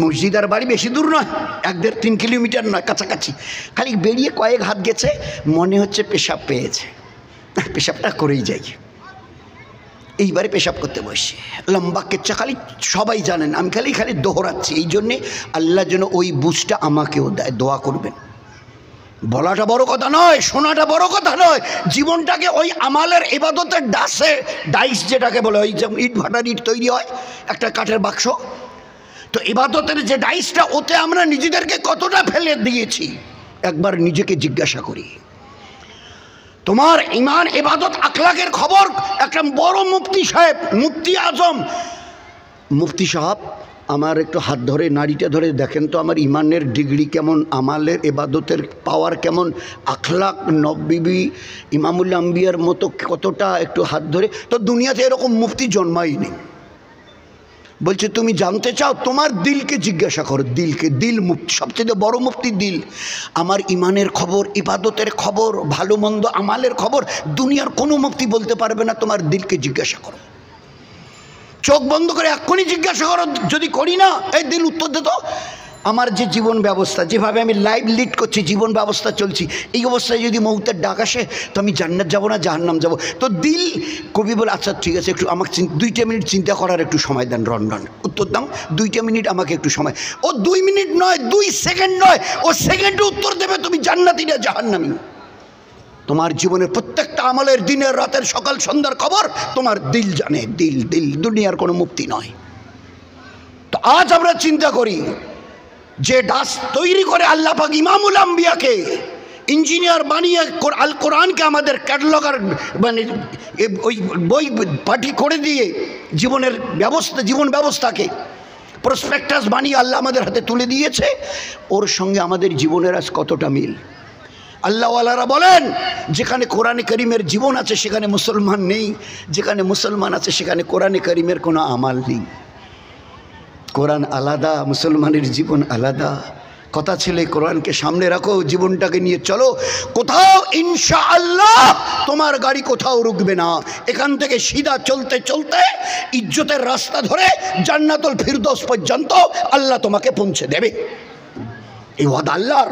Speaker 1: মসজিদ আর বাড়ি বেশি দূর নয়, 1-1.5-3 কিলোমিটার নয়, কাছাকাছি। খালি বেরিয়ে কয়েক হাত গেছে, মনে হচ্ছে পেশাব পেয়েছে, পেশাবটা করেই যাই। এইবারে পেশাব করতে বসে, লম্বা কেচ্ছা, খালি সবাই জানেন, আমি খালি খালি দোহরাচ্ছি এই জন্যে আল্লাহ যেন ওই বুঝটা আমাকেও দেয়। দোয়া করবেন। বলাটা বড় কথা নয়, শোনাটা বড় কথা নয়, জীবনটাকে ওই আমালের ইবাদতের ডাইস যেটাকে বলে, ওই যেমন ইট ভাটার ইট তৈরি হয় একটা কাঠের বাক্স, তো ইবাদতের যে ডাইসটা, ওতে আমরা নিজেদেরকে কতটা ফেলে দিয়েছি একবার নিজেকে জিজ্ঞাসা করি। তোমার ইমান ইবাদত আখলাকের খবর একটা বড় মুফতি সাহেব, মুফতি আজম, মুফতি সাহেব আমার একটু হাত ধরে নাড়িটা ধরে দেখেন তো আমার ইমানের ডিগ্রি কেমন, আমালের ইবাদতের পাওয়ার কেমন, আখলাক নবী ইমামুল আম্বিয়ার মতো কতটা, একটু হাত ধরে। তো দুনিয়াতে এরকম মুফতি জন্মায়নি। বলছে তুমি জানতে চাও, তোমার দিলকে জিজ্ঞাসা করো, দিলকে। দিল মুফতি, সবচেয়ে বড় মুফতি দিল। আমার ইমানের খবর, ইবাদতের খবর, ভালো মন্দ আমালের খবর দুনিয়ার কোনো মুফতি বলতে পারবে না, তোমার দিলকে জিজ্ঞাসা করো। চোখ বন্ধ করে এক্ষুনি জিজ্ঞাসা করো, যদি করি না, এই দিল উত্তর দে তো, আমার যে জীবন ব্যবস্থা, যেভাবে আমি লাইভ লিড করছি, জীবন ব্যবস্থা চলছি, এই অবস্থায় যদি মৌতের ডাক আসে তো আমি জান্নাত যাব না জাহান্নাম যাব? তো দিল, কবি বলে আচ্ছা ঠিক আছে, একটু আমাকে 2 মিনিট চিন্তা করার একটু সময় দেন, রন উত্তর দাও, 2 মিনিট আমাকে একটু সময়। ও 2 মিনিট নয়, 2 সেকেন্ড নয়, ও সেকেন্ডে উত্তর দেবে তুমি জান্নাতি না জাহান্নামী। তোমার জীবনের প্রত্যেকটা আমলের, দিনের রাতের সকাল সন্ধ্যার খবর তোমার দিল জানে, দিল দিল, দুনিয়ার কোনো মুক্তি নয়। তো আজ আমরা চিন্তা করি, যে ডাস তৈরি করে আল্লাহ পাক ইমামুল আম্বিয়াকে ইঞ্জিনিয়ার বানিয়ে আল কোরআনকে আমাদের ক্যাটালগার মানে ওই বই পাঠি করে দিয়ে জীবনের ব্যবস্থা, জীবন ব্যবস্থাকে প্রসপেক্টাস বানিয়ে আল্লাহ আমাদের হাতে তুলে দিয়েছে, ওর সঙ্গে আমাদের জীবনের আজ কতটা মিল। আল্লাহওয়ালারা বলেন, যেখানে কোরআনে করিমের জীবন আছে সেখানে মুসলমান নেই, যেখানে মুসলমান আছে সেখানে কোরআনে করিমের কোনো আমাল নেই। কোরআন আলাদা, মুসলমানের জীবন আলাদা। কথা ছিল কোরআনকে সামনে রাখো, জীবনটাকে নিয়ে চলো, কোথাও ইনশাআল্লাহ তোমার গাড়ি কোথাও রুকবে না। এখান থেকে সিধা চলতে চলতে ইজ্জতের রাস্তা ধরে জান্নাতুল ফিরদৌস পর্যন্ত আল্লাহ তোমাকে পৌঁছে দেবে। এই ওয়াদা আল্লাহর।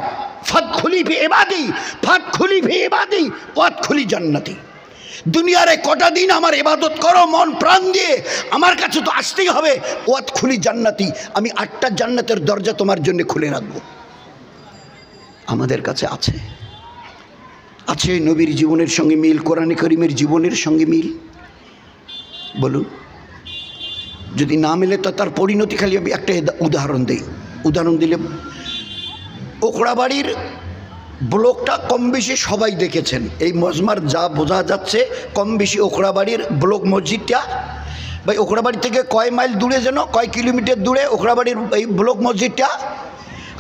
Speaker 1: ফাদখুলি ফি ইবাদি, ফাদখুলি ফি ইবাদি ওয়াদখুলি জান্নাতি। দুনিয়ারে কটা দিন আমার ইবাদত করো মন প্রাণ দিয়ে, আমার কাছে তো আসতেই হবে। ওয়াদখুলি জান্নাতি, আমি 8টা জান্নাতের দরজা তোমার জন্য খুলে রাখবো। আমাদের কাছে আছে, আছে নবীর জীবনের সঙ্গে মিল, কোরআনে করিমের জীবনের সঙ্গে মিল? বলুন। যদি না মিলে তো তার পরিণতি, খালি আমি একটা উদাহরণ দিই। উদাহরণ দিলে, ওখড়াবাড়ির ব্লকটা কম বেশি সবাই দেখেছেন, এই মজমার যা বোঝা যাচ্ছে কম বেশি ওখড়াবাড়ির ব্লক মসজিদটা। ভাই ওখড়াবাড়ি থেকে কয় মাইল দূরে, যেন কয় কিলোমিটার দূরে ওখড়াবাড়ির এই ব্লক মসজিদটা?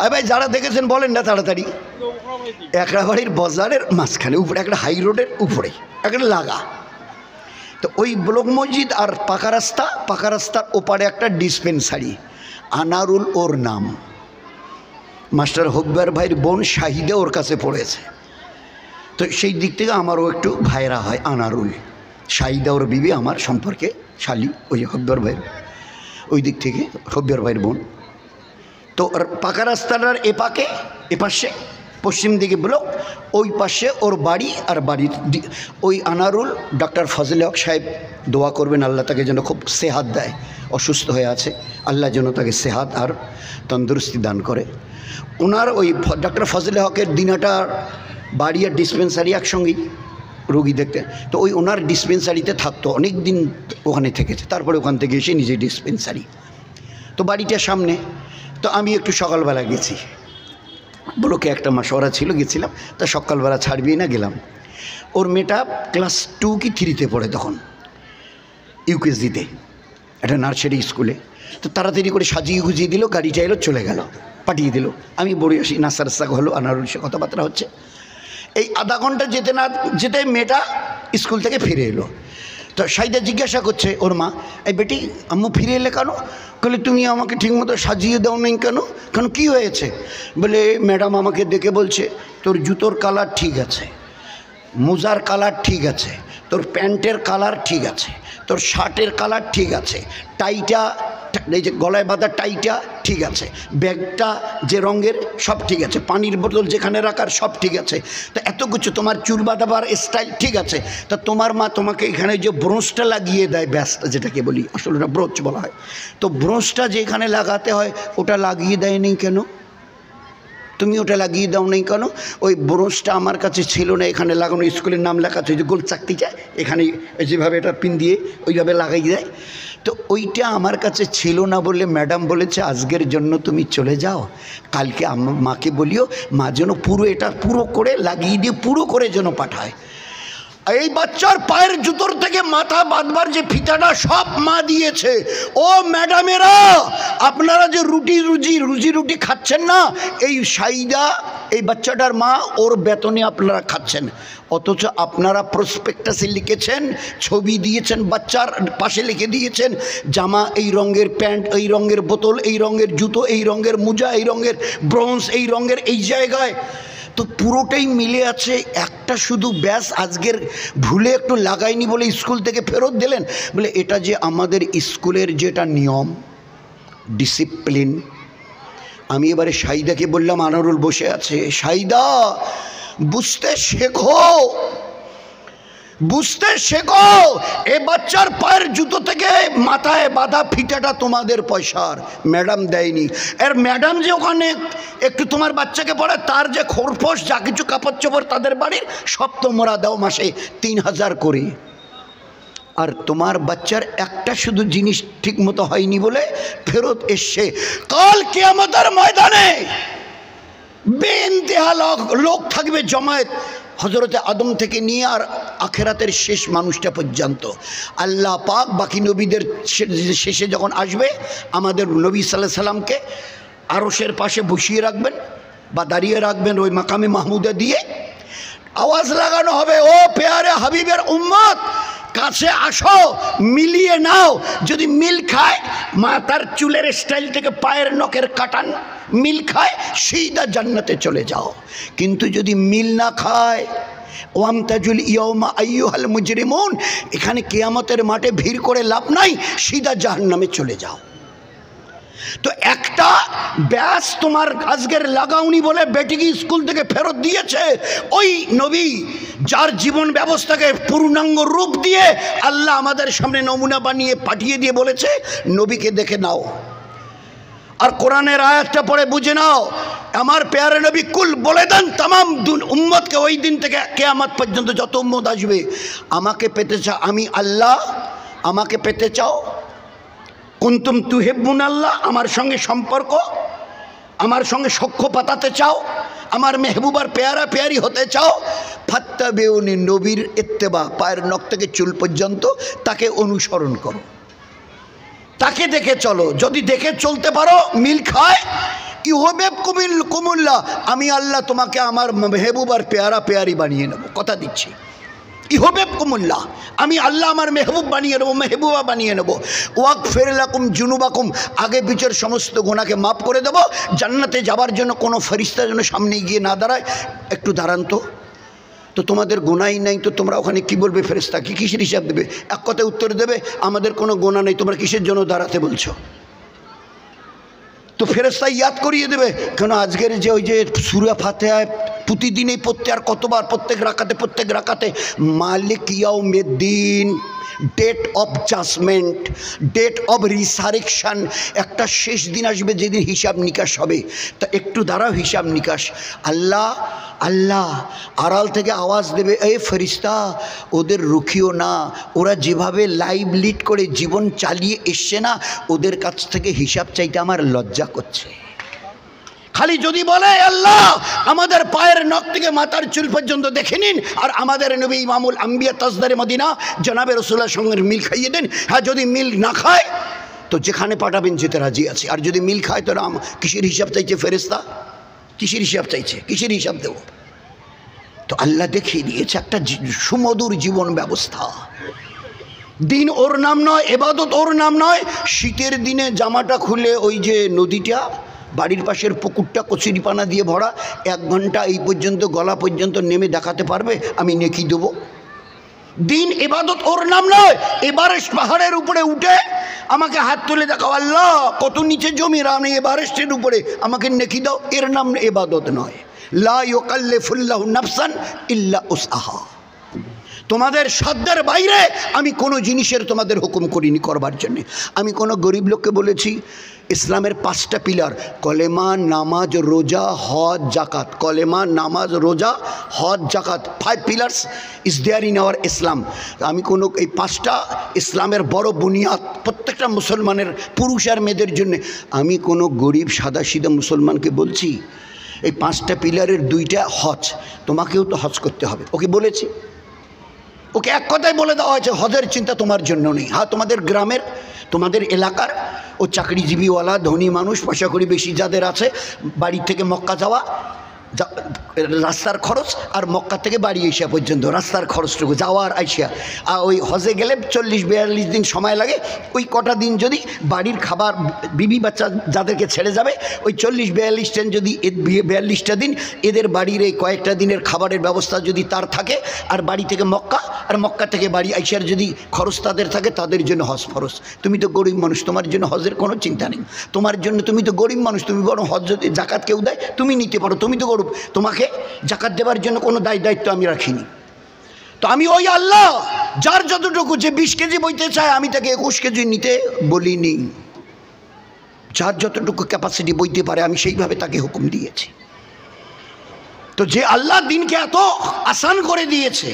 Speaker 1: আর ভাই যারা দেখেছেন বলেন না তাড়াতাড়ি। একড়াবাড়ির বাজারের মাঝখানে, উপরে একটা হাই রোডের উপরে একটা লাগা। তো ওই ব্লক মসজিদ আর পাকা রাস্তা, পাকা রাস্তার ওপারে একটা ডিসপেন্সারি, আনারুল ওর নাম। মাস্টার হকবার ভাইয়ের বোন শাহিদা ওর কাছে পড়েছে। তো সেই দিক থেকে আমারও একটু ভাইরা হয়, আনারুল, শাহিদা ওর বিবি আমার সম্পর্কে শালি, ওই হকবার ভাইয়ের, ওই দিক থেকে হকবার ভাইয়ের বোন। তো পাকা রাস্তাটার এপাশে পশ্চিম দিকে ব্লক, ওই পাশে ওর বাড়ি। আর বাড়ির ওই আনারুল, ডক্টর ফজলে হক সাহেব দোয়া করবেন আল্লাহ তাকে যেন খুব সেহাত দেয়, অসুস্থ হয়ে আছে, আল্লাহ যেন তাকে সেহাত আর তন্দুরস্তি দান করে। ওনার ওই ডক্টর ফজলে হকের দিনাটার বাড়ি আর ডিসপেন্সারি একসঙ্গেই, রোগী দেখতে। তো ওই ওনার ডিসপেন্সারিতে থাকতো, অনেক দিন ওখানে থেকেছে, তারপরে ওখান থেকে এসে নিজে ডিসপেন্সারি। তো বাড়িটার সামনে। তো আমি একটু সকালবেলা গেছি, ব্লকে একটা মাসওয়ারা ছিল, গেছিলাম। তা সকালবেলা ছাড়বি না, গেলাম। ওর মেয়েটা ক্লাস 2 কি 3-তে পড়ে তখন, ইউকেজিতে, একটা নার্সারি স্কুলে। তো তাড়াতাড়ি করে সাজিয়ে গুজিয়ে দিল, গাড়িটা এলো, চলে গেল, পাঠিয়ে দিল। আমি বড়ি আসি, নাসার সাগ হলো, আনারুল সে কথাবার্তা হচ্ছে। এই আধা ঘন্টা যেতে না যেতে মেয়েটা স্কুল থেকে ফিরে এলো। তো সাইদা জিজ্ঞাসা করছে ওর মা, এই বেটি আম্মু ফিরে এলে কেন? বলে তুমি আমাকে ঠিকমতো সাজিয়ে দাও নাই কেন? কেন কী হয়েছে? বলে ম্যাডাম আমাকে দেখে বলছে তোর জুতোর কালার ঠিক আছে, মোজার কালার ঠিক আছে, তোর প্যান্টের কালার ঠিক আছে, তোর শার্টের কালার ঠিক আছে, টাইটা, এই যে গলায় বাঁধা টাইটা ঠিক আছে, ব্যাগটা যে রঙের সব ঠিক আছে, পানির বোতল যেখানে রাখার সব ঠিক আছে, তো এত কিছু, তোমার চুল বাঁধাবার স্টাইল ঠিক আছে। তা তোমার মা তোমাকে এখানে যে ব্রোঞ্জটা লাগিয়ে দেয়, ব্যাসটা যেটাকে বলি, আসলে ওটা ব্রোঞ্জ বলা হয়, তো ব্রোঞ্জটা যে এখানে লাগাতে হয় ওটা লাগিয়ে দেয়নি কেন? তুমি ওটা লাগিয়ে দাও নাই কেন? ওই ব্রোঞ্জটা আমার কাছে ছিল না, এখানে লাগানো, স্কুলের নাম লেখা আছে, যে গোল চাকতিটা এখানে যেভাবে এটা পিন দিয়ে ওইভাবে লাগাই দেয়, তো ওইটা আমার কাছে ছিল না বলে ম্যাডাম বলেছে আজকের জন্য তুমি চলে যাও, কালকে আমার মাকে বলিও মা যেন পুরো এটা পুরো করে লাগিয়ে দিয়ে পুরো করে যেন পাঠায়। এই বাচ্চার পায়ের জুতোর থেকে মাথা বাঁধবার যে ফিতাটা সব মা দিয়েছে। ও ম্যাডামেরা, আপনারা যে রুজি রুটি খাচ্ছেন না, এই সাইদা, এই বাচ্চাটার মা, ওর বেতনে আপনারা খাচ্ছেন। অথচ আপনারা প্রসপেক্টাসে লিখেছেন, ছবি দিয়েছেন, বাচ্চার পাশে লিখে দিয়েছেন জামা এই রঙের, প্যান্ট এই রঙের, বোতল এই রঙের, জুতো এই রঙের, মোজা এই রঙের, ব্রোঞ্জ এই রঙের, এই জায়গায় তো পুরোটাই মিলে আছে। একটা শুধু ব্যাস আজকের ভুলে একটু লাগায়নি বলে স্কুল থেকে ফেরত দিলেন। বলে এটা যে আমাদের স্কুলের যেটা নিয়ম, ডিসিপ্লিন। আমি এবারে সাইদাকে বললাম, আনারুল বসে আছে, সাইদা বুঝতে শেখো, বুঝতে শেখো, এ বাচ্চার পায়ের জুতো থেকে মাথায় বাঁধা ফিতাটা তোমাদের পয়সার, ম্যাডাম দেয়নি। এর ম্যাডাম যে ওখানে একটু তোমার বাচ্চাকে পড়ে, তার যে খোরপোশ যা কিছু কাপড় চোপড় তাদের বাড়ির সব তোমরা দাও মাসে 3000 করে। আর তোমার বাচ্চার একটা শুধু জিনিস ঠিক মতো হয়নি বলে ফেরত এসছে। কাল কিয়ামতের ময়দানে বেইন্তেহা লোক থাকবে জমায়েত, হজরতে আদম থেকে নিয়ে আর আখেরাতের শেষ মানুষটা পর্যন্ত। আল্লাহ পাক বাকি নবীদের শেষে যখন আসবে, আমাদের নবী সাল্লাল্লাহু আলাইহি সাল্লামকে আরশের পাশে বসিয়ে রাখবেন বা দাঁড়িয়ে রাখবেন ওই মাকামে মাহমুদে দিয়ে, আওয়াজ লাগানো হবে, ও পেয়ারে হাবিবের উম্মত কাছে আসো, মিলিয়ে নাও। যদি মিল খায়, মাথার চুলের স্টাইল থেকে পায়ের নখের কাটান মিল খায়, সিধা জান্নাতে চলে যাও। কিন্তু যদি মিল না খায়, ওয়ামতাজুল ইয়াউমা আইয়ুহাল মুজরিমুন, এখানে কিয়ামতের মাঠে ভিড় করে লাভ নাই, সিধা জাহান্নামে চলে যাও। তো একটা ব্যাস তোমার আজকের লাগাউনি বলে বেটিকে স্কুল থেকে ফেরত দিয়েছে ওই নবী, যার জীবন ব্যবস্থাকে পূর্ণাঙ্গ রূপ দিয়ে আল্লাহ আমাদের সামনে নমুনা বানিয়ে পাঠিয়ে দিয়ে বলেছে নবীকে দেখে নাও। আর কোরআনের আয়াতটা পড়ে বুঝে নাও, আমার পেয়ারে নবী কুল বলে দেন তামাম উম্মতকে, ওই দিন থেকে কিয়ামত পর্যন্ত যত উম্মত আসবে, আমাকে পেতে চাও, আমি আল্লাহ, আমাকে পেতে চাও, কুনতুম তুহিব্বুন আল্লাহ, আমার সঙ্গে সম্পর্ক, আমার সঙ্গে সখ্য পাতাতে চাও, আমার মেহবুবার পেয়ারা পেয়ারি হতে চাও, ফাত্তাবিউনি, নবীর ইত্তেবা, পায়ের নখ থেকে চুল পর্যন্ত তাকে অনুসরণ করো, তাকে দেখে চলো। যদি দেখে চলতে পারো, মিল খায়, ইউহিব কুমুল্লাহ, আমি আল্লাহ তোমাকে আমার মেহবুবার পেয়ারা পেয়ারি বানিয়ে নেব, কথা দিচ্ছি। ইহবেব কুমুল্লাহ, আমি আল্লাহ আমার মেহবুব বানিয়ে নেবো, মেহবুবা বানিয়ে নেবো। ওয়াগফির লাকুম জুনুবাকুম, আগে পিছের সমস্ত গুনাহকে মাফ করে দেবো। জান্নাতে যাবার জন্য কোনো ফেরেশতা যেন সামনে গিয়ে না দাঁড়ায়, একটু দাঁড়ান তো তোমাদের গুনাই নাই, তো তোমরা ওখানে কি বলবে? ফেরেশতা কি কিসের হিসাব দেবে? এক কথায় উত্তর দেবে, আমাদের কোনো গুনাহ নেই, তোমরা কিসের জন্য দাঁড়াতে বলছো? তো ফেরেশতা ইয়াদ করিয়ে দেবে, কেন আজকের যে ওই যে সূরা ফাতিহায় প্রতিদিনই পড়তে, আর কতবার, প্রত্যেক রাকাতে মালিক ইয়াউমিদ্দিন, date of judgement, date of resurrection, একটা শেষ দিন আসবে যেদিন হিসাব নিকাশ হবে। তা একটু দাঁড়াও, হিসাব নিকাশ। আল্লাহ আল্লাহ আড়াল থেকে আওয়াজ দেবে, এই ফেরেশতা ওদের রুখিও না, ওরা যেভাবে লাইভ লিড করে জীবন চালিয়ে এসছে না, ওদের কাছ থেকে হিসাব চাইতে আমার লজ্জা করছে। খালি যদি বলে আল্লাহ আমাদের পায়ের নখ থেকে মাথার চুল পর্যন্ত দেখে নিন, আর আমাদের নবী ইমামুল আম্বিয়া তাজদারে মদিনা জনাবে রাসূলুল্লাহর সঙ্গে মিল খাইয়ে দেন। হ্যাঁ, যদি মিল না খায় তো যেখানে পাঠাবেন যেতে রাজি আছে, আর যদি মিল খায় তো কিসের হিসাব চাইছে ফেরেশতা? কিসের হিসাব চাইছে? কিসের হিসাব দেব? তো আল্লাহ দেখিয়ে দিয়েছে একটা সুমধুর জীবন ব্যবস্থা। দিন ওর নাম নয়, ইবাদত ওর নাম নয়। শীতের দিনে জামাটা খুলে ওই যে নদীটা, বাড়ির পাশের পুকুরটা কচুরিপানা দিয়ে ভরা, 1 ঘন্টা এই পর্যন্ত গলা পর্যন্ত নেমে দেখাতে পারবে, আমি নেকি দেবো। দিন ইবাদত ওর নাম নয়। এভারেস্ট পাহাড়ের উপরে উঠে আমাকে হাত তুলে দেখাও, আল্লাহ কত নিচে জমি, আমি এভারেস্টের উপরে, আমাকে নেকি দাও, এর নাম ইবাদত নয়। লা ইউকাল্লিফুল্লাহু নাফসান ইল্লা উসআহা। তোমাদের সাধ্যের বাইরে আমি কোনো জিনিসের তোমাদের হুকুম করিনি করবার জন্যে। আমি কোনো গরিব লোককে বলেছি ইসলামের 5টা পিলার, কলেমা, নামাজ, রোজা, হজ, জাকাত। কলেমা, নামাজ, রোজা, হজ, জাকাত, 5 pillars is there in our Islam. আমি কোনো এই 5টা ইসলামের বড় বুনিয়াদ প্রত্যেকটা মুসলমানের, পুরুষ আর মেয়েদের জন্য। আমি কোনো গরিব সাদাসিধা মুসলমানকে বলছি এই 5টা পিলারের 2টা হজ, তোমাকেও তো হজ করতে হবে। ওকে বলেছি, ওকে এক কথায় বলে দেওয়া হয়েছে হজের চিন্তা তোমার জন্য নেই। হ্যাঁ, তোমাদের গ্রামের, তোমাদের এলাকার ও চাকরিজীবীওয়ালা ধনী মানুষ, পয়সা কড়ি বেশি যাদের আছে, বাড়ি থেকে মক্কা যাওয়া রাস্তার খরচ, আর মক্কা থেকে বাড়ি আসা পর্যন্ত রাস্তার খরচটুকু, যাওয়ার আইসা। আর ওই হজে গেলে 40-42 দিন সময় লাগে। ওই কটা দিন যদি বাড়ির খাবার, বিবি বাচ্চা যাদেরকে ছেড়ে যাবে, ওই 40-42 দিন, যদি 42টা দিন এদের বাড়ির এই কয়েকটা দিনের খাবারের ব্যবস্থা যদি তার থাকে, আর বাড়ি থেকে মক্কা, আর মক্কা থেকে বাড়ি আইসার যদি খরচ তাদের থাকে, তাদের জন্য হজ ফরজ। তুমি তো গরিব মানুষ, তোমার জন্য হজের কোনো চিন্তা নেই। তোমার জন্য, তুমি তো গরিব মানুষ, তুমি বরং হজ যদি জাকাত কেউ দেয় তুমি নিতে পারো, তুমি তো গরিব, তোমাকে জাকাত দেওয়ার জন্য কোনো দায়িত্ব আমি রাখিনি। তো আমি ওই আল্লাহ যার যতটুকু, যে 20 কেজি বইতে চায় আমি তাকে 21 কেজি নিতে বলিনি। যার যতটুকু ক্যাপাসিটি বইতে পারে আমি সেইভাবে তাকে হুকুম দিয়েছি। তো যে আল্লাহ দিনকে এত আসান করে দিয়েছে,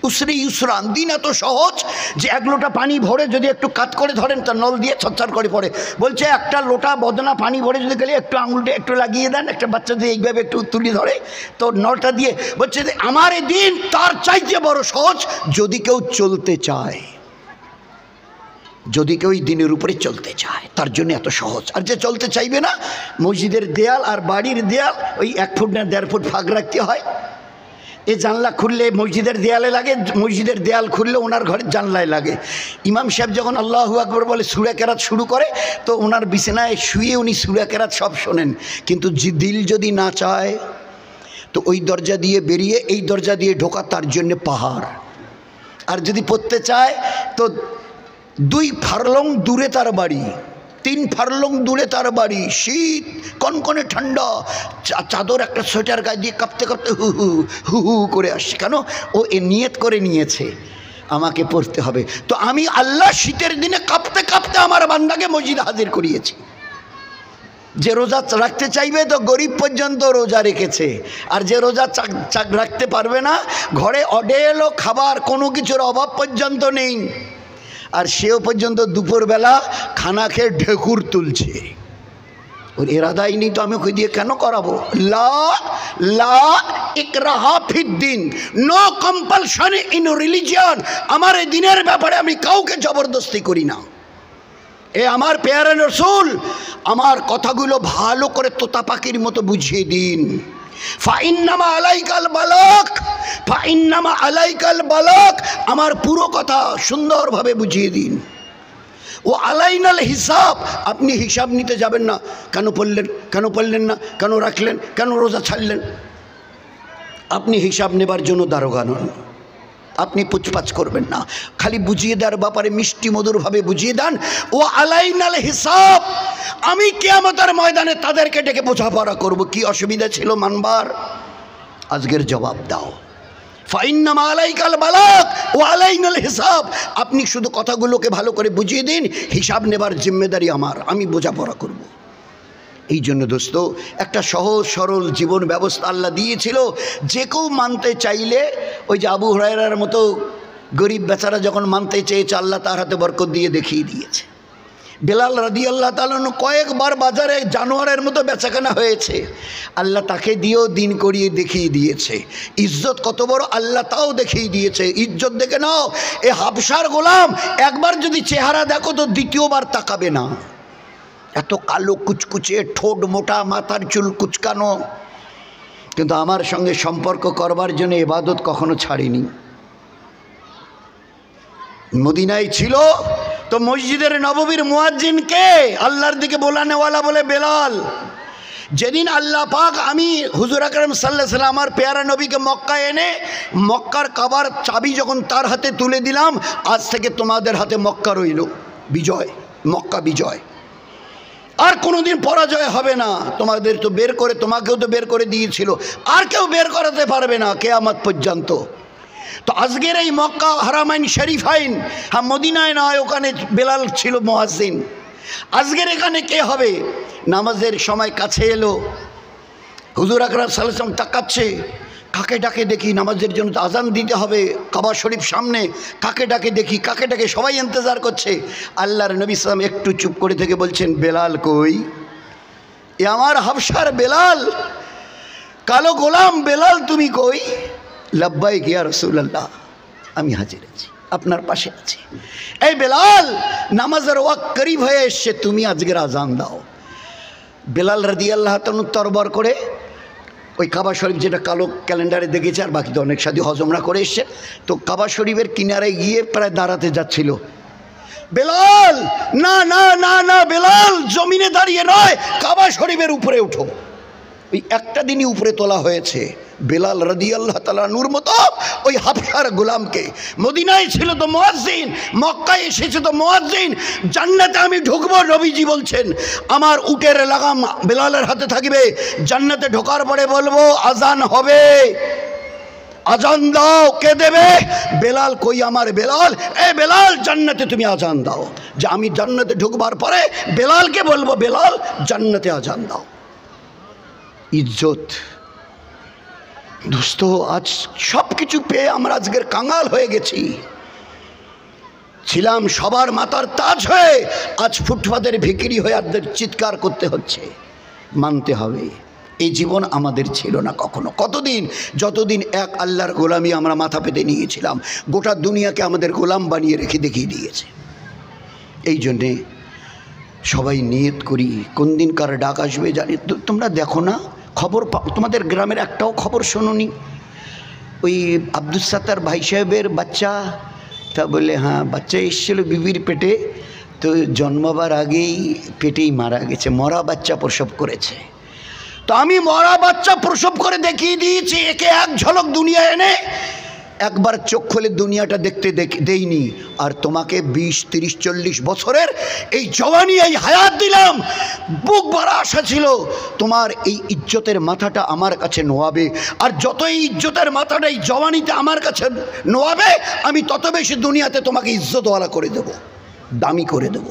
Speaker 1: উসরি ইউসরান, দিন এত সহজ যে 1 লোটা পানি ভরে যদি একটু কাত করে ধরেন তার নল দিয়ে ছচ্ছার করে পড়ে। বলছে 1টা লোটা বদনা পানি ভরে যদি গেলে একটু আঙুলটা একটু লাগিয়ে দেন, একটা বাচ্চা দিয়ে এইভাবে একটু তুলি ধরে তো নলটা দিয়ে, বলছে যে আমার এই দিন তার চাইতে বড় সহজ যদি কেউ চলতে চায়, যদি কেউ এই দিনের উপরে চলতে চায় তার জন্য এত সহজ। আর যে চলতে চাইবে না, মসজিদের দেয়াল আর বাড়ির দেয়াল ওই 1 ফুট না 1.5 ফুট ফাঁক রাখতে হয়। এই জানলা খুললে মসজিদের দেয়ালে লাগে, মসজিদের দেয়াল খুললে ওনার ঘরের জানলায় লাগে। ইমাম সাহেব যখন আল্লাহু আকবার বলে সূরা কেরাত শুরু করে, তো ওনার বিছানায় শুয়ে উনি সূরা কেরাত সব শোনেন। কিন্তু দিল যদি না চায় তো ওই দরজা দিয়ে বেরিয়ে এই দরজা দিয়ে ঢোকা তার জন্য পাহাড়। আর যদি পড়তে চায় তো 2 ফারলং দূরে তার বাড়ি, 3 ফারলং দূরে তার বাড়ি, শীত, কনকনে ঠান্ডা, চাদর একটা সোয়েটার গায়ে দিয়ে কাঁপতে কাঁপতে হু হু হু হু করে আসছে। কেন? ও এ নিয়ত করে নিয়েছে আমাকে পড়তে হবে। তো আমি আল্লাহ শীতের দিনে কাঁপতে কাঁপতে আমার বান্দাকে মসজিদে হাজির করিয়েছি। যে রোজা রাখতে চাইবে তো গরিব পর্যন্ত রোজা রেখেছে, আর যে রোজা রাখতে পারবে না, ঘরে অডেলো খাবার, কোনো কিছুর অভাব পর্যন্ত নেই, আর সেও পর্যন্ত দুপুরবেলা খানা খেয়ে ঢেকুর তুলছে। ওর এরাদাই নেই, তো আমি ওকে দিয়ে কেন করাবো? লা ইকরাহা ফিদ্দিন, নো কম্পালশন ইন রিলিজিয়ন। আমার এই দিনের ব্যাপারে আমি কাউকে জবরদস্তি করি না। এ আমার পেয়ারে রাসূল, আমার কথাগুলো ভালো করে তোতা পাখির মতো বুঝিয়ে দিন। ফাইন্নামা আলাইকাল বালাক, ফাইন্নামা আলাইকাল বালাক, আমার পুরো কথা সুন্দরভাবে বুঝিয়ে দিন। ও আলাইনাল হিসাব, আপনি হিসাব নিতে যাবেন না, কেন পড়লেন, কেন পড়লেন না, কেন রাখলেন, কেন রোজা ছাড়লেন। আপনি হিসাব নেবার জন্য দারোগা নন, আপনি পুচপাচ করবেন না, খালি বুঝিয়ে দেওয়ার ব্যাপারে মিষ্টি মধুরভাবে বুঝিয়ে দেন। ও আলাইনাল হিসাব, আমি কিয়ামতের ময়দানে তাদেরকে ডেকে বোঝাপড়া করব। কি অসুবিধা ছিল মানবার? আজকের জবাব দাও। ফাইন্নামা আলাইকাল বালাগ ওয়া আলাইনাল হিসাব। আপনি শুধু কথাগুলোকে ভালো করে বুঝিয়ে দিন, হিসাব নেবার জিম্মেদারি আমার, আমি বোঝাপড়া করব। এই জন্য দোস্ত, একটা সহজ সরল জীবন ব্যবস্থা আল্লাহ দিয়েছিল, যে কেউ মানতে চাইলে, ওই যে আবু হুরায়রার মতো গরিব বেচারা যখন মানতে চেয়েছে, আল্লাহ তার হাতে বরকত দিয়ে দেখিয়ে দিয়েছে। বেলাল রাদিয়াল্লাহু তাআলা কয়েকবার বাজারে জানোয়ারের মতো বেচাকেনা হয়েছে, আল্লাহ তাকে দিয়েও দিন করিয়ে দেখিয়ে দিয়েছে। ইজ্জত কত বড় আল্লাহ তাও দেখিয়ে দিয়েছে। ইজ্জত দেখে নাও, এ হাবশার গোলাম একবার যদি চেহারা দেখো তো দ্বিতীয়বার তাকাবে না। এত কালো কুচকুচে, ঠোঁট মোটা, মাথার চুল কুচকানো, কিন্তু আমার সঙ্গে সম্পর্ক করবার জন্য ইবাদত কখনো ছাড়িনি। মদিনায় ছিল তো মসজিদের নববীর মুয়াজ্জিন কে? আল্লাহর দিকে বোলানেওয়ালা বলে বেলাল। যেদিন আল্লাহ পাক আমি হুজুর আকরাম সাল্লাল্লাহু আলাইহি ওয়াসাল্লাম আমার পেয়ারা নবীকে মক্কায় এনে মক্কার কাবার চাবি যখন তার হাতে তুলে দিলাম, আজ থেকে তোমাদের হাতে মক্কা রইল, বিজয়, মক্কা বিজয়, আর কোনোদিন পরাজয় হবে না। তোমাদের তো বের করে, তোমাকেও তো বের করে দিয়েছিল, আর কেউ বের করাতে পারবে না কিয়ামত পর্যন্ত। তো আজকের এই মক্কা হারামাইন শরীফাইন, হ্যাঁ মদিনায় নয়, ওখানে বেলাল ছিল মুয়াজ্জিন। আজকের এখানে কে হবে? নামাজের সময় কাছে এলো, হুজুর আকরাম সাল্লাল্লাহু আলাইহি ওয়াসাল্লাম তাকাচ্ছে, কাকে ডাকে দেখি, নামাজের জন্য তো আজান দিতে হবে, কাবা শরীফ সামনে, কাকে ডাকে দেখি, কাকে ডাকে, সবাই ইন্তজার করছে। আল্লাহর নবী সাল্লাল্লাহু আলাইহি ওয়াসাল্লাম একটু চুপ করে থেকে বলছেন, বেলাল কই? এ আমার হাবশার বেলাল, কালো গোলাম বেলাল, তুমি কই? লাব্বাইক ইয়া রাসূলুল্লাহ, আমি হাজির আছি, আপনার পাশে আছি। এই বেলাল, নামাজের ওয়াক্ত করিব হয়ে এসছে, তুমি আজকের আজান দাও। বেলাল রাদিয়াল্লাহু তাআলা তরবার করে ওই কাবা শরীফ, যেটা কালো ক্যালেন্ডারে দেখেছে, আর বাকি তো অনেক সাথী হজমরা করে এসছে, তো কাবা শরীফের কিনারে গিয়ে প্রায় দাঁড়াতে যাচ্ছিল। বেলাল, না না না না বেলাল, জমিনে দাঁড়িয়ে নয়, কাবা শরীফের উপরে উঠো। ওই একটা দিনই উপরে তোলা হয়েছে বেলাল রাদিয়াল্লাহু তাআলা নূর মতো ওই হাবশার গোলামকে। মদিনায় ছিল তো মুয়াজ্জিন, মক্কায় এসেছে তো মুয়াজ্জিন। জান্নাতে আমি ঢুকবো, নবীজি বলছেন, আমার উটের লাগাম বেলালের হাতে থাকবে, জান্নাতে ঢোকার পরে বলবো আজান হবে, আজান দাও। কে দেবে? বেলাল। কই আমার বেলাল? এ বেলাল, জান্নাতে তুমি আজান দাও। যে আমি জান্নাতে ঢুকবার পরে বেলালকে বলবো, বেলাল জান্নাতে আজান দাও। ইজ্জত দোস্ত, আজ সব কিছু পেয়ে আমরা আজকের কাঙাল হয়ে গেছি। ছিলাম সবার মাথার তাজ হয়ে, আজ ফুটপাতের ভিখিরি হয়ে আদের চিৎকার করতে হচ্ছে। মানতে হবে, এই জীবন আমাদের ছিল না কখনো। কতদিন? যতদিন এক আল্লাহর গোলামি আমরা মাথা পেতে নিয়েছিলাম, গোটা দুনিয়াকে আমাদের গোলাম বানিয়ে রেখে দেখিয়ে দিয়েছে। এই জন্যে সবাই নিয়ত করি, কোন দিন কার ডাক আসবে জানি। তোমরা দেখো না খবর, তোমাদের গ্রামের একটাও খবর শোনোনি? ওই আব্দুস সাত্তার ভাই সাহেবের বাচ্চা, তা বলে হ্যাঁ বাচ্চা এসেছিল বিবির পেটে, তো জন্মাবার আগেই পেটেই মারা গেছে, মরা বাচ্চা প্রসব করেছে। তো আমি মরা বাচ্চা প্রসব করে দেখিয়ে দিয়েছি, একে এক ঝলক দুনিয়া এনে একবার চোখ খুলে দুনিয়াটা দেখতে দেইনি। আর তোমাকে 20, 30, 40 বছরের এই জওয়ানি, এই হায়াত দিলাম, বুক ভরা আশা ছিল তোমার এই ইজ্জতের মাথাটা আমার কাছে নোয়াবে। আর যত এই ইজ্জতের মাথাটা এই জওয়ানিতে আমার কাছে নোয়াবে, আমি তত বেশি দুনিয়াতে তোমাকে ইজ্জতওয়ালা করে দেব, দামি করে দেব।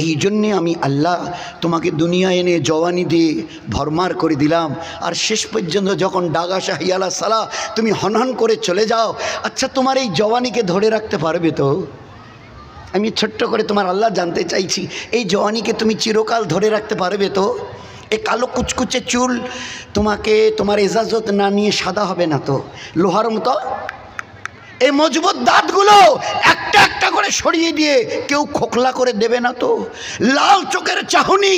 Speaker 1: এই জন্যে আমি আল্লাহ তোমাকে দুনিয়া এনে জওয়ানি দিয়ে ভরমার করে দিলাম। আর শেষ পর্যন্ত যখন ডাগা শাহিয়ালা সালা তুমি হনহন করে চলে যাও, আচ্ছা তোমার এই জওয়ানিকে ধরে রাখতে পারবে তো? আমি ছোট্ট করে তোমার আল্লাহ জানতে চাইছি, এই জওয়ানিকে তুমি চিরকাল ধরে রাখতে পারবে তো? এ কালো কুচকুচে চুল তোমাকে তোমার এজাজত না নিয়ে সাদা হবে না তো? লোহার মতো এই মজবুত দাঁতগুলো একটা একটা করে সরিয়ে দিয়ে কেউ খোকলা করে দেবে না তো? লাল চোখের চাহনি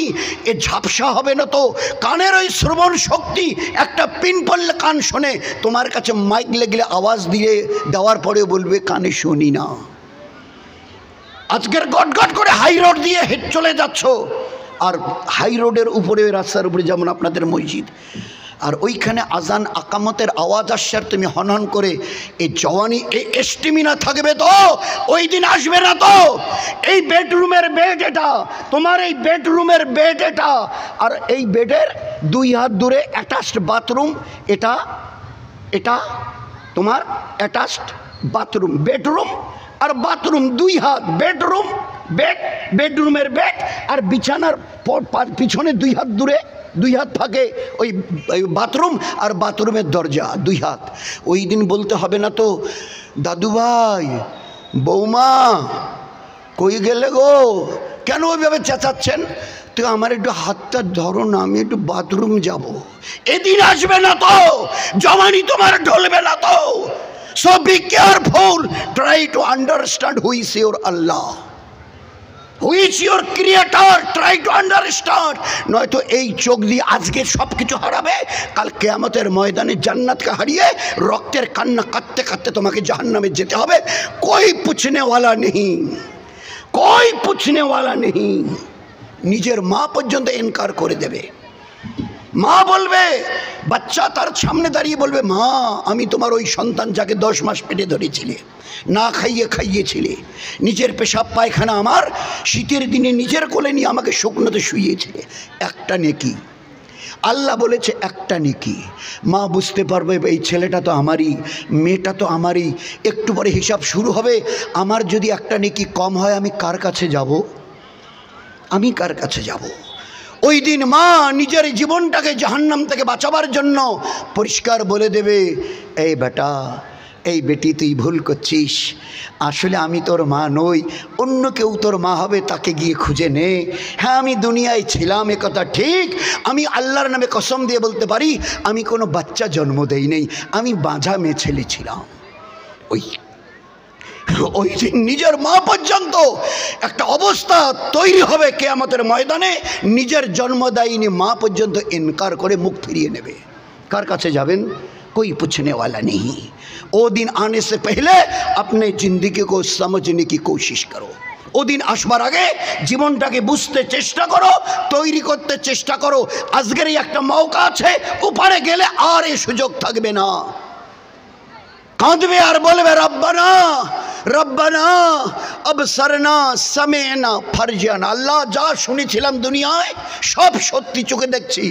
Speaker 1: এ ঝাপসা হবে না তো? কানের ওই শ্রবণ শক্তি, একটা পিন পড়লে কান শোনে, তোমার কাছে মাইক লেগলে আওয়াজ দিয়ে দেওয়ার পরেও বলবে কানে শুনি না। আজকের গটগট করে হাই রোড দিয়ে হেঁটে চলে যাচ্ছ, আর হাই রোডের উপরে, রাস্তার উপরে যেমন আপনাদের মসজিদ, আর ওইখানে আজান আকামতের আওয়াজ আসার তুমি হনহন করে এই জওয়ানি এই এস্টিমিনা থাকবে তো ওই দিন আসবে না তো। এই বেডরুমের বেড এটা, তোমার এই বেডরুমের বেড এটা, আর এই বেডের 2 হাত দূরে অ্যাটাচড বাথরুম, এটা এটা তোমার অ্যাটাচড বাথরুম, বেডরুম আর বাথরুম 2 হাত, বেডরুম বেড, বেডরুমের বেড আর বিছানার পিছনে 2 হাত দূরে 2 হাত থাকে ওই বাথরুম, আর বাথরুমের দরজা 2 হাত। ওই দিন বলতে হবে না তো দাদু ভাই বৌমা কই গেলে গো, কেন ওইভাবে চেঁচাচ্ছেন, তো আমার একটু হাতটা ধরো না, আমি একটু বাথরুম যাব। এদিন আসবে না তো, জওয়ানি তোমার ঢলবে না তো। So be careful, try to understand who is your Allah, who is your creator, try to understand. নয়তো এই চোখ দিয়ে আজকে সব কিছু হারাবে, কাল কিয়ামতের ময়দানে জান্নাতকে হারিয়ে রক্তের কান্না কাঁদতে কাঁদতে তোমাকে জাহান্নামে যেতে হবে। কোই পুছনে ওয়ালা নেই, কোই পুছনে ওয়ালা নেই। নিজের মা পর্যন্ত ইনকার করে দেবে। মা বলবে, বাচ্চা তার সামনে দাঁড়িয়ে বলবে, মা আমি তোমার ওই সন্তান যাকে 10 মাস পেটে ধরেছিলে, না খাইয়ে খাইয়েছিলে, নিজের পেশাব পায়খানা আমার শীতের দিনে নিজের কোলে নিয়ে আমাকে শুকনোতে শুইয়েছিলে, একটা নেকি। আল্লাহ বলেছে একটা নেকি। মা বুঝতে পারবে এই ছেলেটা তো আমারই, মেয়েটা তো আমারই। একটু পরে হিসাব শুরু হবে, আমার যদি একটা নেকি কম হয় আমি কার কাছে যাব, আমি কার কাছে যাব। ওই দিন মা নিজের জীবনটাকে জাহান্নাম থেকে বাঁচাবার জন্য পরিষ্কার বলে দেবে, এই বেটা এই বেটি তুই ভুল করছিস, আসলে আমি তোর মা নই, অন্য কেউ তোর মা হবে, তাকে গিয়ে খুঁজে নে। হ্যাঁ আমি দুনিয়ায় ছিলাম এ কথা ঠিক, আমি আল্লাহর নামে কসম দিয়ে বলতে পারি আমি কোনো বাচ্চা জন্ম দেই নেই, আমি বাঁঝা মেয়ে ছেলে ছিলাম। ওই দিন নিজের মা পর্যন্ত একটা অবস্থা তৈরি হবে কিয়ামতের ময়দানে, নিজের জন্মদায়িনী মা পর্যন্ত ইনকার করে মুখ ফিরিয়ে নেবে। কার কাছে যাবেন, कोई पूछने वाला नहीं। वो दिन आने से पहले अपने जिंदगी को समझने की कोशिश करो। ओ दिन আসবার আগে জীবনটাকে বুঝতে চেষ্টা করো, তৈরি করতে চেষ্টা করো। আজকের এই একটা মৌকা আছে, উপরে গেলে আর এই সুযোগ থাকবে না। কাঁদবে আর বলবে, রব্বানা রব্বানা আবসারনা সামেনা ফারজানা, আল্লাহ যা শুনেছিলাম দুনিয়ায় সব সত্যি চোখে দেখছি,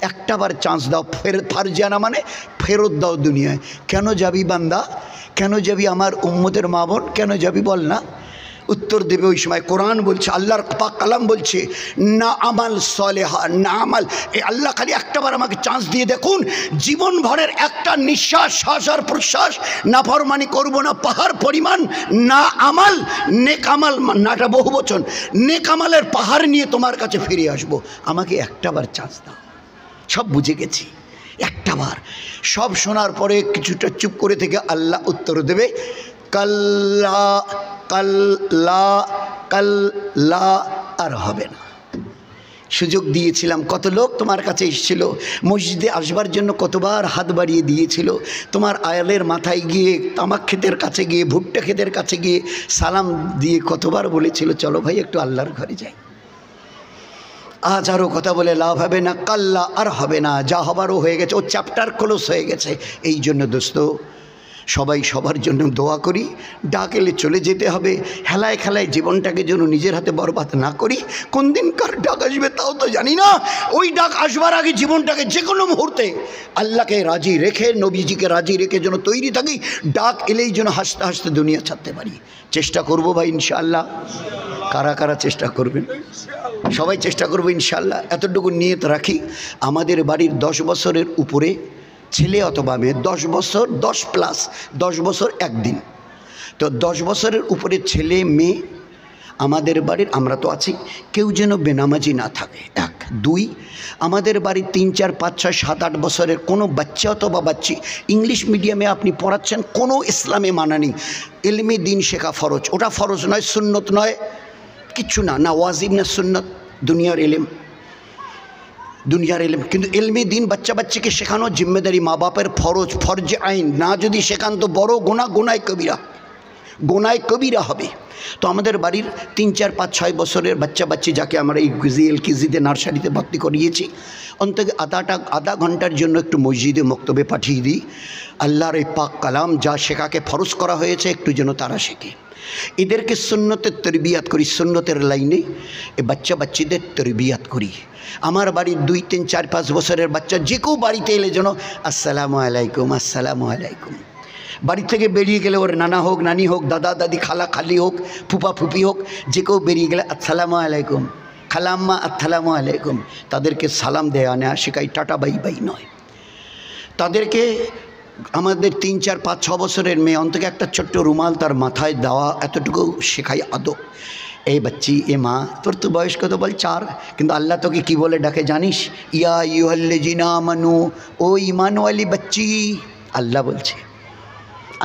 Speaker 1: একটাবার চান্স দাও, ফারজানা মানে ফেরত দাও দুনিয়ায়। কেন যাবি বান্দা, কেন যাবি আমার উম্মতের মা বোন, কেন যাবি বল না? उत्तर देवे ওই সময় কোরআন বলছে, আল্লাহর পাক কালাম বলছে, না আমাল সালেহা না আমাল। এই আল্লাহ খালি একটাবার আমাকে চান্স দিয়ে দেখুন, জীবন ভরের একটা নিঃশ্বাস শ্বাস আর প্রশ্বাস নাফরমানি করব না পাহাড় পরিমাণ, না আমাল নেক আমাল, নাটা বহু বচন, নেক আমালের পাহাড় নিয়ে তোমার কাছে ফিরে আসব, আমাকে একটাবার চান্স দাও। সব বুঝে গেছি, একটাবার। সব শোনার পরে কিছুটা চুপ করে থেকে আল্লাহ উত্তর দেবে, কাল্লা কাল্লা কাল্লা, আর হবে না। সুযোগ দিয়েছিলাম, কত লোক তোমার কাছে এসেছিল, মসজিদে আসবার জন্য কতবার হাত বাড়িয়ে দিয়েছিল, তোমার আয়ালের মাথায় গিয়ে, তামাক ক্ষেতের কাছে গিয়ে, ভুট্টা ক্ষেতের কাছে গিয়ে সালাম দিয়ে কতবার বলেছিল চলো ভাই একটু আল্লাহর ঘরে যাই। আজ আরও কথা বলে লাভ হবে না, কাল্লা আর হবে না, যা হবারও হয়ে গেছে, ও চ্যাপ্টার ক্লোজ হয়ে গেছে। এই জন্য দোস্ত সবাই সবার জন্য দোয়া করি, ডাক এলে চলে যেতে হবে, হেলায় খেলায় জীবনটাকে যেন নিজের হাতে বরবাদ না করি। কোন দিন কার ডাক আসবে তাও তো জানি না, ওই ডাক আসবার আগে জীবনটাকে যে কোনো মুহূর্তে আল্লাহকে রাজি রেখে, নবীজিকে রাজি রেখে যেন তৈরি থাকি, ডাক এলেই যেন হাসতে হাসতে দুনিয়া ছাড়তে পারি। চেষ্টা করবো ভাই ইনশাআল্লাহ। কারা কারা চেষ্টা করবেন? সবাই চেষ্টা করবো ইনশাআল্লাহ। এতটুকু নিয়ত রাখি, আমাদের বাড়ির 10 বছরের উপরে ছেলে অথবা মেয়ে, 10 বছর 10 প্লাস 10 বছর একদিন, তো 10 বছরের উপরে ছেলে মেয়ে আমাদের বাড়ির, আমরা তো আছি, কেউ যেন বেনামাজি না থাকে। 1 2 আমাদের বাড়ির 3 4 5 6 7 8 বছরের কোনো বাচ্চা অথবা বাচ্চি ইংলিশ মিডিয়ামে আপনি পড়াচ্ছেন, কোনো ইসলামে মানা নেই। ইলমে দিন শেখা ফরজ, ওটা ফরজ নয়, সুন্নত নয়, কিচ্ছু না, না ওয়াজিব না সুন্নত, দুনিয়ার ইলম, দুনিয়ার ইলম। কিন্তু ইলমে দিন বাচ্চা বাচ্চাকে শেখানো জিম্মেদারি মা বাপের, ফরজ, ফরজে আইন। না যদি শেখান তো বড় গুনাহ, গুনাহ কবিরা। গোনায় কবিরা হবে। তো আমাদের বাড়ির 3, 4, 5, 6 বছরের বাচ্চা বাচ্চি যাকে আমরা ইউকেজি এলকেজিতে নার্সারিতে ভর্তি করিয়েছি, অন্তত আধা ঘন্টার জন্য একটু মসজিদে মক্তবে পাঠিয়ে দিই। আল্লাহর এই পাক কালাম যা শেখাকে ফরজ করা হয়েছে একটু যেন তারা শেখে। এদেরকে সুন্নতের তরবিয়াত করি, সুন্নতের লাইনে এই বাচ্চা বাচ্চিদের তরবিয়াত করি। আমার বাড়ির 2, 3, 4, 5 বছরের বাচ্চা যে কেউ বাড়িতে এলে যেন আসসালামু আলাইকুম, আসসালামু আলাইকুম। বাড়ি থেকে বেরিয়ে গেলে ওর নানা হোক, নানি হোক, দাদা দাদি, খালা খালি হোক, ফুপা ফুপি হোক, যে কেউ বেরিয়ে গেলে আসসালামু আলাইকুম, খালাম্মা আসসালামু আলাইকুম। তাদেরকে সালাম দেয়া নেওয়া শেখাই, টাটা বাই বাই নয়। তাদেরকে আমাদের 3, 4, 5, 6 বছরের মেয়ে অন্তত একটা ছোট্ট রুমাল তার মাথায় দেওয়া, এতটুকু শেখাই আদব। এই বাচ্চি, এ মা, তোর তো বয়স কত? বল 4। কিন্তু আল্লাহ তোকে কি বলে ডাকে জানিস? ইয়া আইয়ুহাল্লাযিনা আমানু, ও ঈমানওয়ালি বাচ্চি। আল্লাহ বলছে,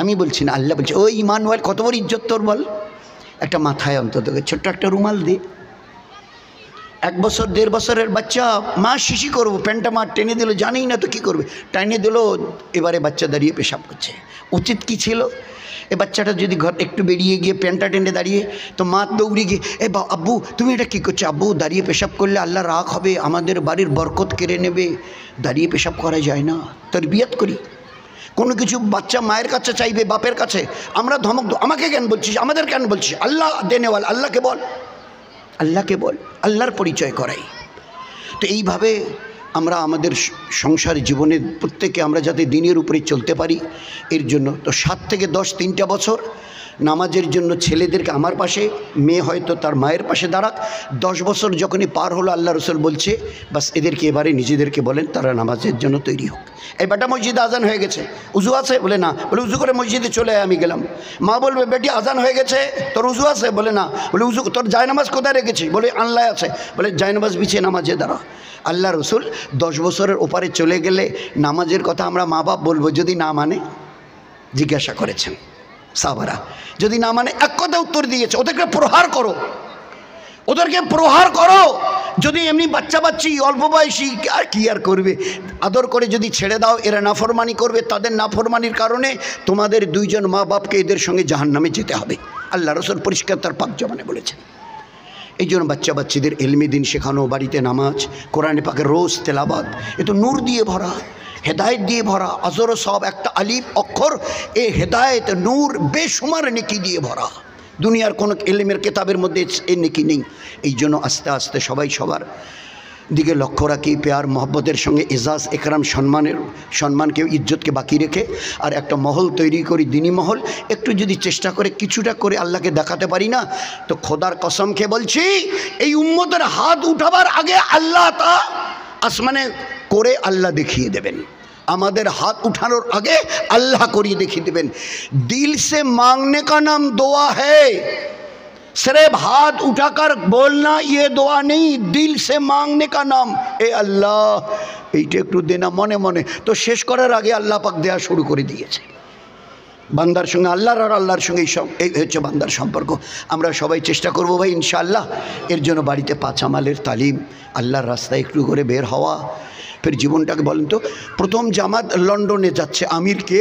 Speaker 1: আমি বলছি না, আল্লাহ বলছে ও ঈমানওয়াল। কত বড় ইজ্জত তোর বল। একটা মাথায় অন্তত ছোট্ট একটা রুমাল দে। 1 বছর 1.5 বছরের বাচ্চা, মা শিশি করবো, প্যান্টটা মা টেনে দিল, জানেই না তো কী করবে, টেনে দিল, এবারে বাচ্চা দাঁড়িয়ে পেশাব করছে। উচিত কি ছিল? এ বাচ্চাটা যদি ঘর একটু বেরিয়ে গিয়ে প্যান্টটা টেনে দাঁড়িয়ে, তো মা দৌড়ে গিয়ে, আব্বু তুমি এটা কী করছো? আব্বু দাঁড়িয়ে পেশাব করলে আল্লাহ রাগ হবে, আমাদের বাড়ির বরকত কেড়ে নেবে, দাঁড়িয়ে পেশাব করা যায় না। তরবিয়াত করি। কোনো কিছু বাচ্চা মায়ের কাছে চাইবে, বাপের কাছে, আমরা ধমক দো, আমাকে কেন বলছিস, আমাদের কেন বলছিস? আল্লাহ দেনেওয়াল, আল্লাহকে বল, আল্লাহকে বল, আল্লাহর পরিচয় করাই। তো এইভাবে আমরা আমাদের সংসার জীবনে প্রত্যেকে আমরা যাতে দিনের উপরে চলতে পারি, এর জন্য তো 7 থেকে 10 3টা বছর নামাজের জন্য ছেলেদেরকে আমার পাশে, মেয়ে হয়তো তার মায়ের পাশে দাঁড়াক। 10 বছর যখনই পার হলো, আল্লাহ রসুল বলছে বাস এদেরকে এবারে নিজেদেরকে বলেন তারা নামাজের জন্য তৈরি হোক। এই বেটা মসজিদে আজান হয়ে গেছে, উজু আছে? বলে না। বলে উজু করে মসজিদে চলে আমি গেলাম। মা বলবে বেটি আজান হয়ে গেছে, তোর উজু আছে? বলে না। বলে উজু, তোর জায়নামাজ কোথায় রেখেছি? বলে আনলাই আছে। বলে জায়নামাজ বিছিয়ে নামাজে দাঁড়া। আল্লাহ রসুল 10 বছরের ওপারে চলে গেলে নামাজের কথা আমরা মা বাপ বলবো, যদি না মানে জিজ্ঞাসা করেছেন সাহাবারা, যদি না মানে এক কথা উত্তর দিয়েছে, ওদেরকে প্রহার করো, ওদেরকে প্রহার করো। যদি এমনি বাচ্চা বাচ্চি অল্প বয়সী আর কি আর করবে, আদর করে যদি ছেড়ে দাও, এরা নাফরমানি করবে, তাদের নাফরমানির কারণে তোমাদের 2 জন মা বাপকে এদের সঙ্গে জাহান্নামে যেতে হবে। আল্লাহ রসুল পরিষ্কার তার পাক জবানে বলেছেন। এই জন্য বাচ্চা বাচ্চিদের এলমে দিন শেখানো, বাড়িতে নামাজ, কোরআনে পাকের রোজ তেলাবাত, এ তো নূর দিয়ে ভরা, হেদায়েত দিয়ে ভরা। আজর সব একটা আলিফ অক্ষর, এ হেদায়েত নূর বেশুমার নেকি দিয়ে ভরা। দুনিয়ার কোনো এলেমের কেতাবের মধ্যে এ নেকি নেই। এই জন্য আস্তে আস্তে সবাই সবার দিকে লক্ষ্য রাখি, পেয়ার মহব্বতের সঙ্গে এজাজ একরাম সম্মানকে ইজ্জতকে বাকি রেখে আর একটা মহল তৈরি করি, দিনী মহল। একটু যদি চেষ্টা করে কিছুটা করে আল্লাহকে দেখাতে পারি না, তো খোদার কসম খেয়ে বলছি, এই উম্মতের হাত উঠাবার আগে আল্লাহ তা আসমানে করে আল্লাহ দেখিয়ে দেবেন। আমাদের হাত উঠানোর আগে আল্লাহ করিয়ে দেখিয়ে দেবেন। দিল সে মাंगने का नाम दुआ है, सिर्फ हाथ उठाकर बोलना ये दुआ नहीं, दिल से मांगने का नाम ए अल्लाह এইটা একটু দেনা মনে মনে। তো শেষ করার আগে আল্লাহ পাক দেয়া শুরু করে দিয়েছে। বান্দার সঙ্গে আল্লাহর আর আল্লাহর সঙ্গে এই হচ্ছে বান্দার সম্পর্ক। আমরা সবাই চেষ্টা করব ভাই ইনশাআল্লাহ। এর জন্য বাড়িতে 5 আমালের তালিম, আল্লাহর রাস্তায় একটু করে বের হওয়া। ফের জীবনটাকে বলেন তো, প্রথম জামাত লন্ডনে যাচ্ছে, আমিরকে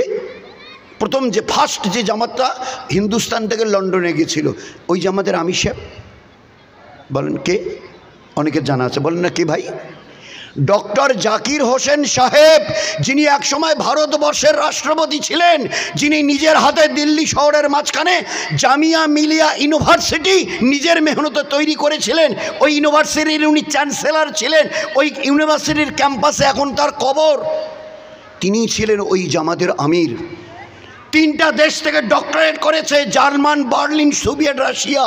Speaker 1: প্রথম যে ফার্স্ট যে জামাতটা হিন্দুস্তান থেকে লন্ডনে গিয়েছিল, ওই জামাতের আমির সাহেব বলেন কে? অনেকের জানা আছে, বলেন না কে ভাই? ডক্টর জাকির হোসেন সাহেব, যিনি একসময় ভারতবর্ষের রাষ্ট্রপতি ছিলেন, যিনি নিজের হাতে দিল্লি শহরের মাঝখানে জামিয়া মিলিয়া ইউনিভার্সিটি নিজের মেহনতে তৈরি করেছিলেন। ওই ইউনিভার্সিটির উনি চ্যান্সেলর ছিলেন। ওই ইউনিভার্সিটির ক্যাম্পাসে এখন তার কবর। তিনি ছিলেন ওই জামাতের আমির। 3টা দেশ থেকে ডক্টরেট করেছে, জার্মান, বার্লিন, সোভিয়েত রাশিয়া।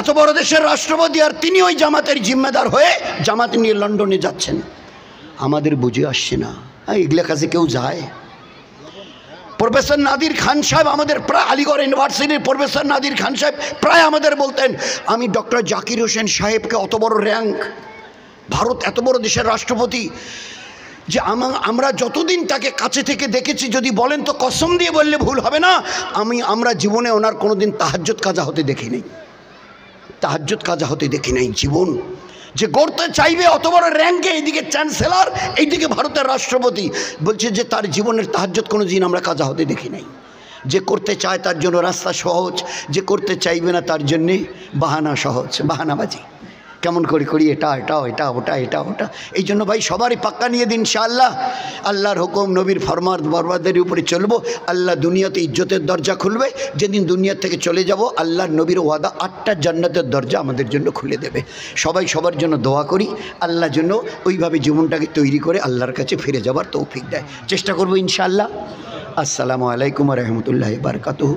Speaker 1: এত বড় দেশের রাষ্ট্রপতি, আর তিনি ওই জামাতের জিম্মেদার হয়ে জামাত নিয়ে লন্ডনে যাচ্ছেন। আমাদের বুঝে আসছে না এগুলা কাছে কেউ যায়? প্রফেসর নাদির খান সাহেব আমাদের প্রায়, আলিগড় ইউনিভার্সিটির প্রফেসর নাদির খান সাহেব প্রায় আমাদের বলতেন, আমি ডক্টর জাকির হোসেন সাহেবকে, অত বড় র্যাঙ্ক, ভারত এত বড় দেশের রাষ্ট্রপতি, যে আমরা যতদিন তাকে কাছে থেকে দেখেছি, যদি বলেন তো কসম দিয়ে বললে ভুল হবে না, আমরা জীবনে ওনার কোনোদিন তাহাজ্জুদ কাজা হতে দেখি নাই, তাহাজ্জুদ কাজা হতে দেখি নাই। জীবন যে গড়তে চাইবে অত বড় র্যাঙ্কে, এইদিকে চ্যান্সেলর, এইদিকে ভারতের রাষ্ট্রপতি, বলছে যে তার জীবনের তাহাজ্জুদ কোনো দিন আমরা কাজা হতে দেখি নাই। যে করতে চায় তার জন্য রাস্তা সহজ, যে করতে চাইবে না তার জন্যে বাহানা সহজ, বাহানাবাজি কেমন করে করি, এটা এটা এটা ওটা এটা ওটা। এই জন্য ভাই সবারই পাক্কা নিয়ে দিন ইনশাআল্লাহ আল্লাহর হুকুম নবীর ফরমান বরবাদের উপরে চলবো, আল্লাহ দুনিয়াতে ইজ্জতের দরজা খুলবে। যেদিন দুনিয়া থেকে চলে যাব আল্লাহর নবীর ওয়াদা 8টা জান্নাতের দরজা আমাদের জন্য খুলে দেবে। সবাই সবার জন্য দোয়া করি, আল্লাহ জন্য ওইভাবে জীবনটাকে তৈরি করে আল্লাহর কাছে ফিরে যাবার তৌফিক দেয়। চেষ্টা করবো ইনশাআল্লাহ। আসসালামু আলাইকুম ওয়া রাহমাতুল্লাহি ওয়া বারাকাতুহু।